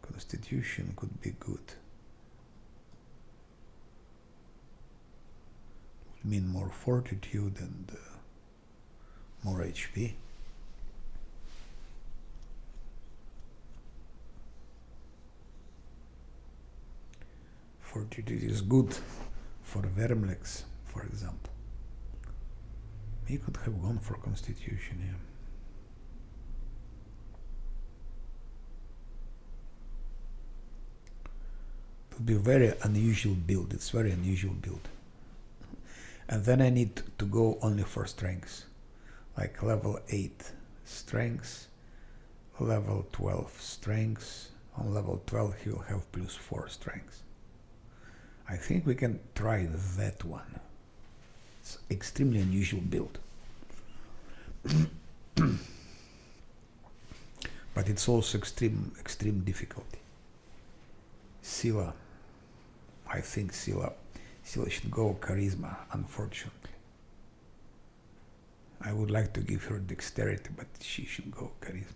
Constitution could be good. Would mean more fortitude and more HP. Fortitude is good for Vermlex, for example. We could have gone for constitution, yeah. It would be a very unusual build. It's very unusual build. And then I need to go only for strengths. Like level 8 strengths, level 12 strengths. On level 12 he will have plus 4 strengths. I think we can try that one. It's extremely unusual build. But it's also extreme difficulty. Sila. I think Sila should go charisma, unfortunately. I would like to give her dexterity, but she should go charisma.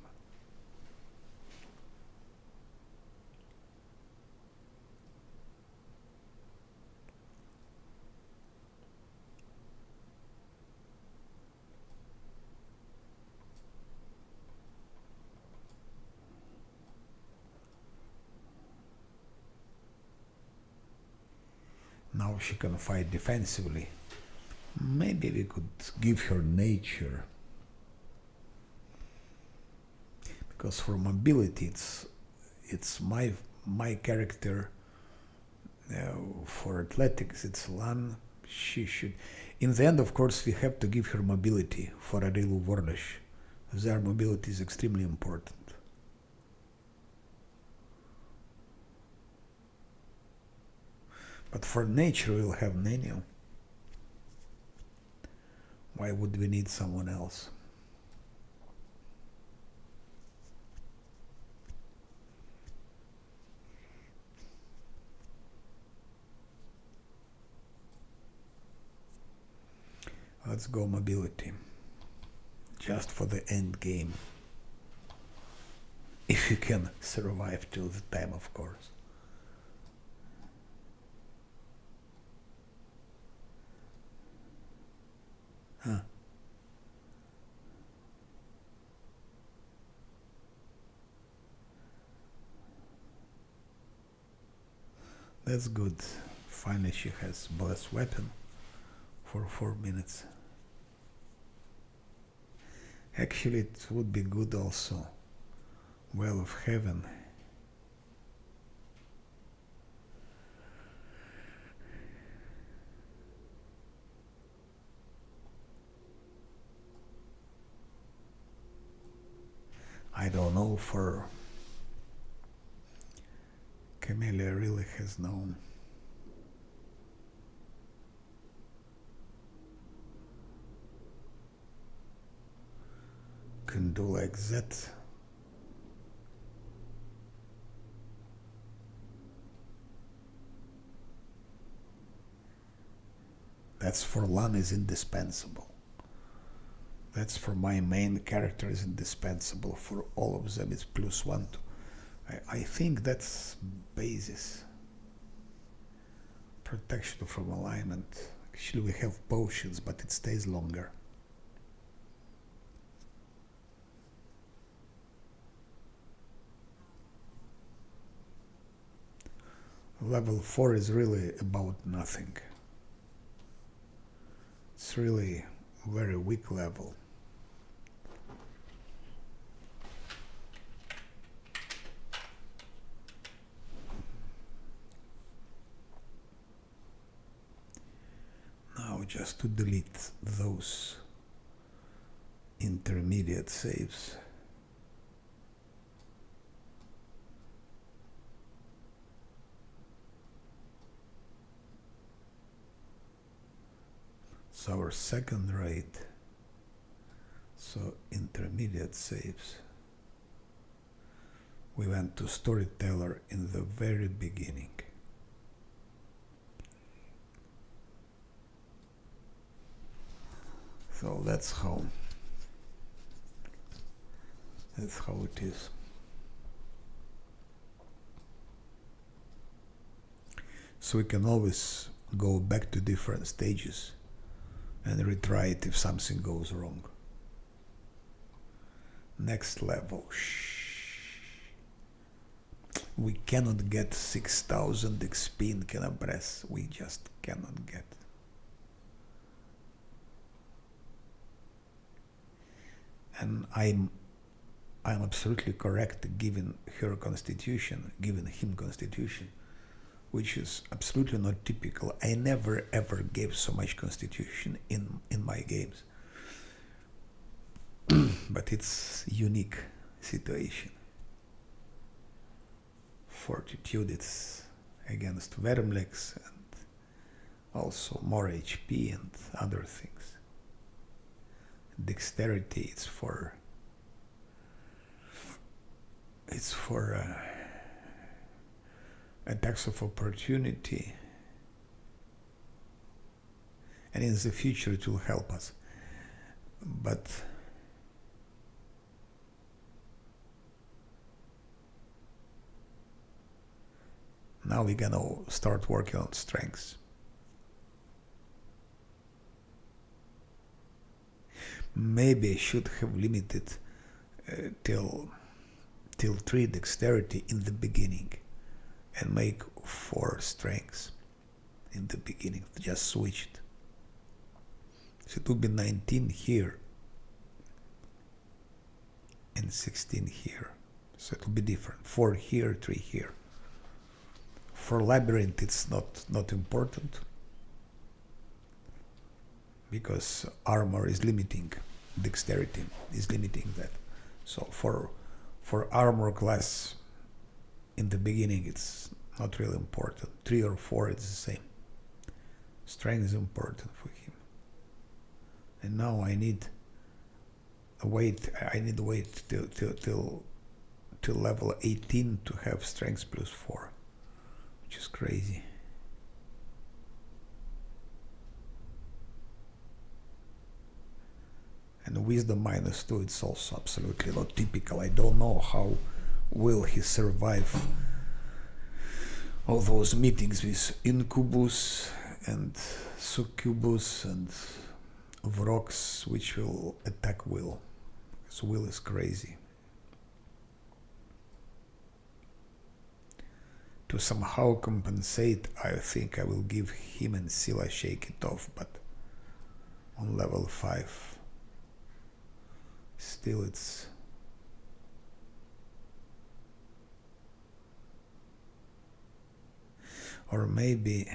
Now she can fight defensively. Maybe we could give her nature. Because for mobility, it's my character. For athletics, it's Lan. She should. In the end, of course, we have to give her mobility for a real warrish. Their mobility is extremely important. But for nature, we'll have Nenio. Why would we need someone else? Let's go mobility. Just for the end game. If you can survive till the time, of course. Huh. That's good. Finally she has blessed weapon for 4 minutes. Actually, it would be good also. Well of Heaven. I don't know, for Camellia really has no can do like that. That's for Lan is indispensable. That's for my main character is indispensable. For all of them it's +1 to. I think that's basis. Protection from alignment. Actually we have potions, but it stays longer. Level 4 is really about nothing. It's really a very weak level. Now just to delete those intermediate saves. It's our second raid, so intermediate saves. We went to Storyteller in the very beginning. So that's how it is. So we can always go back to different stages and retry it if something goes wrong. Next level. We cannot get 6,000 XP in Kenabres. We just cannot get. And I'm absolutely correct given him constitution, which is absolutely not typical. I never ever gave so much constitution in my games. But it's unique situation. Fortitude, it's against Vermlex and also more HP and other things. Dexterity, it's for attacks of opportunity, and in the future it will help us. But now we're gonna start working on strengths. Maybe I should have limited till 3 dexterity in the beginning and make 4 strengths. in the beginning, just switched. So it would be 19 here and 16 here. So it will be different. 4 here, 3 here. For labyrinth, it's not important because armor is limiting, dexterity is limiting that. So for armor class, in the beginning, it's not really important. 3 or 4, it's the same. Strength is important for him. And now I need wait till level 18 to have strength plus 4, which is crazy. And wisdom minus 2, it's also absolutely not typical. I don't know how will he survive all those meetings with incubus and succubus and Vrox, which will attack Will. Because Will is crazy. To somehow compensate, I think I will give him and Scylla shake it off, but on level 5. Still it's... Or maybe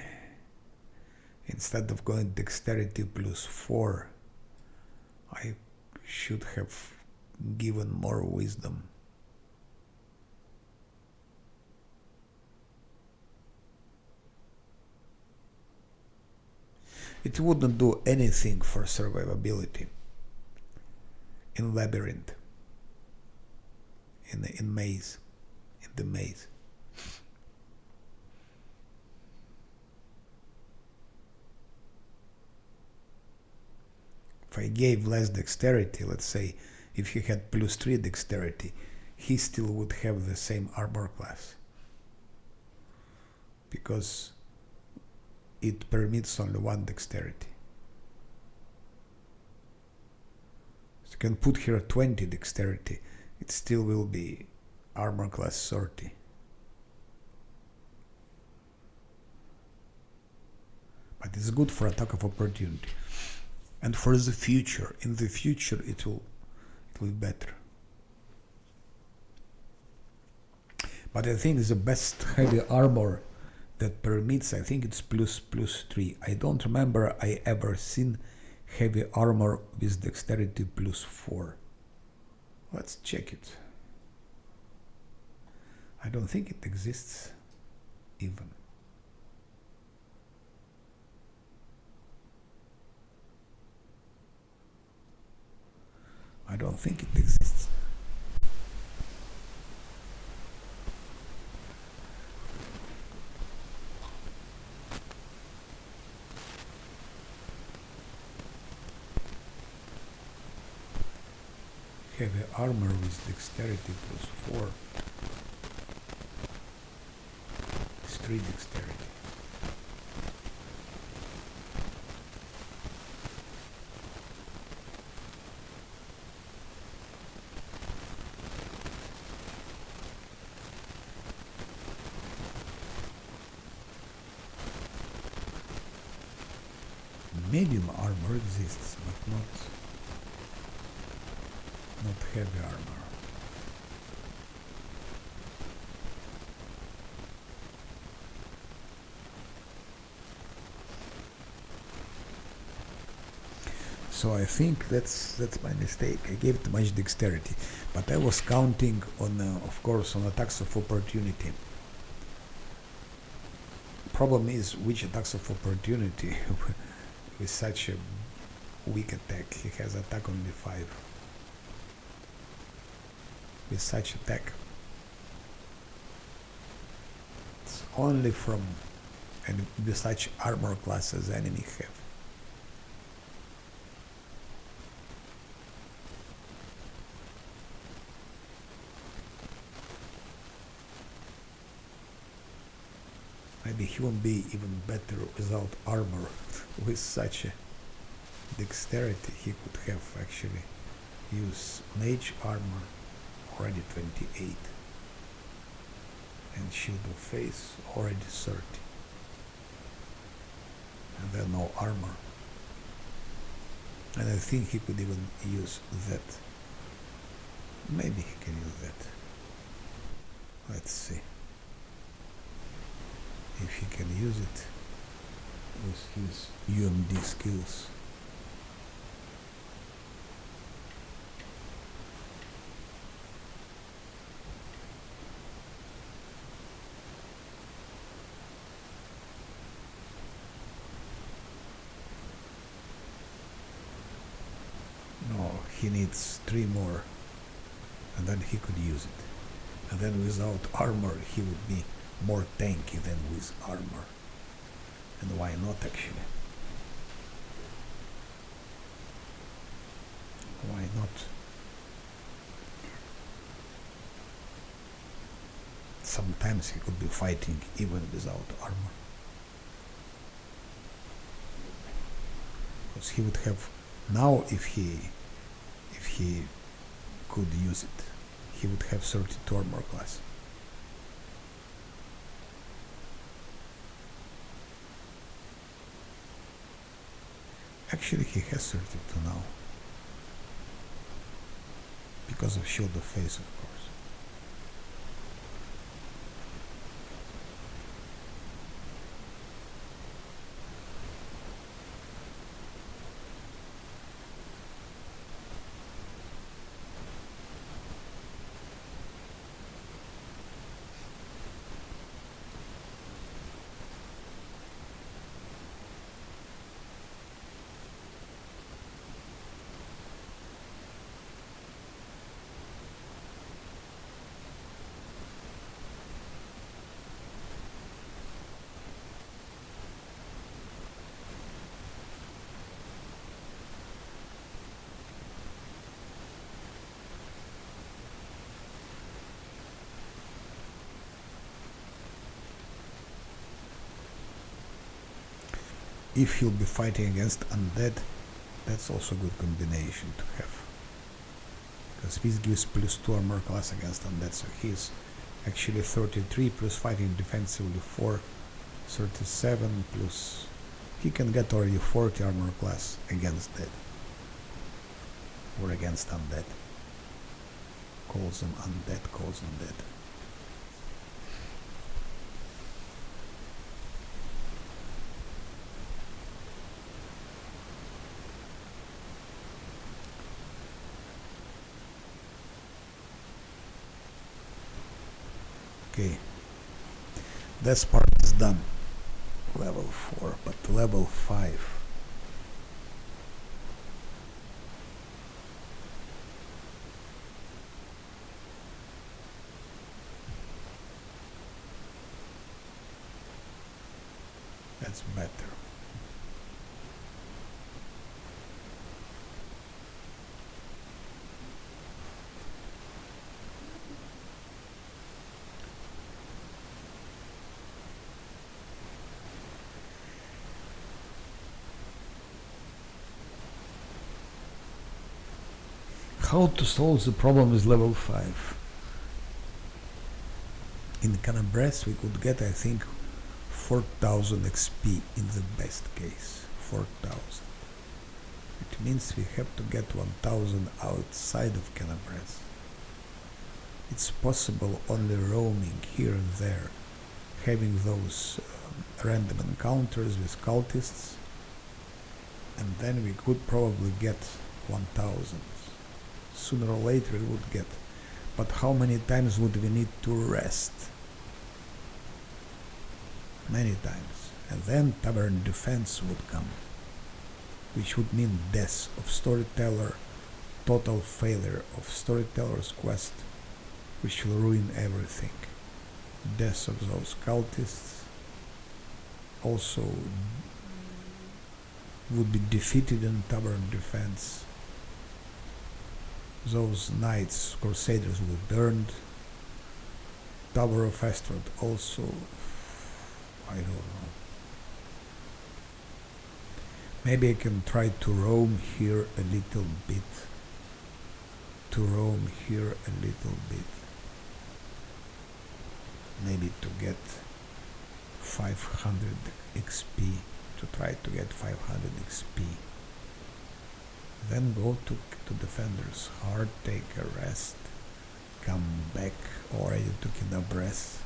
instead of going dexterity plus 4, I should have given more wisdom. It wouldn't do anything for survivability in labyrinth, in the maze. If I gave less dexterity, let's say, if he had plus 3 dexterity, he still would have the same armor class. Because it permits only 1 dexterity. So you can put here 20 dexterity, it still will be armor class 30. But it's good for attack of opportunity. And for the future, in the future it will be better. But I think the best heavy armor that permits, I think it's plus 3. I don't remember I ever seen heavy armor with dexterity plus 4. Let's check it. I don't think it exists even. I don't think it exists. Heavy armor with dexterity plus 4. It's 3 dexterity. Medium armor exists, but not heavy armor. So I think that's my mistake. I gave too much dexterity, but I was counting on, of course, on attacks of opportunity. Problem is, which attacks of opportunity with such a weak attack? He has attack only 5. With such attack, it's only from and with such armor class as the enemy have. Maybe he won't be even better without armor. With such a dexterity, he could have actually used mage armor, already 28, and shield of face, already 30. and then no armor. And I think he could even use that. Maybe he can use that. Let's see if he can use it with his UMD skills. No, he needs 3 more, and then he could use it. And then without armor he would be more tanky than with armor. And why not, actually? Why not? Sometimes he could be fighting even without armor. Because he would have now, if he could use it, he would have 32 armor class. Actually, he has 32 now. Because of Shield of Faith, of course. If he'll be fighting against undead, that's also a good combination to have. Because this gives +2 armor class against undead, so he's actually 33 plus fighting defensively 4, 37 plus... He can get already 40 armor class against dead. Or against undead. Calls them undead, calls them dead. Okay, this part is done. Level 4, but level 5. That's better. How to solve the problem with level 5? In Canabres we could get, I think, 4000 XP in the best case. 4000. It means we have to get 1000 outside of Canabres. It's possible only roaming here and there, having those random encounters with cultists, and then we could probably get 1000. Sooner or later we would get. But how many times would we need to rest? Many times. And then Tavern Defense would come, which would mean death of Storyteller, total failure of Storyteller's quest, which will ruin everything. Death of those cultists also would be defeated in Tavern Defense. Those knights, crusaders, will be burned. Tower of Astrod also, I don't know. Maybe I can try to roam here a little bit. Maybe to get 500 XP to try to get 500 XP. Then go to defenders hard, take a rest, come back already took enough breath,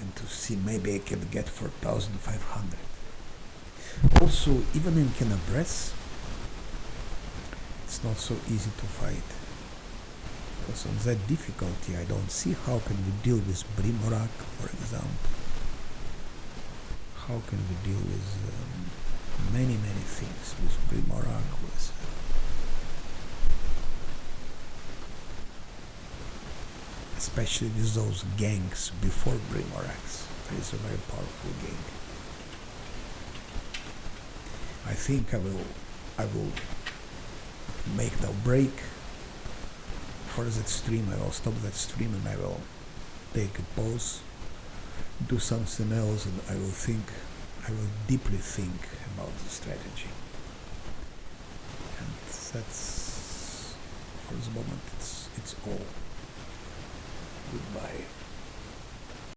and to see maybe I can get 4,500. Also, even in Kenabres, it's not so easy to fight. Because on that difficulty, I don't see how can we deal with Brimorak, for example. How can we deal with many things with Brimorak, with especially with those gangs before Brimoraks. That is a very powerful gang. I think I will make the break for that stream. I will stop that stream and I will take a pause, do something else, and I will deeply think about the strategy. And that's, for the moment, it's all. Goodbye.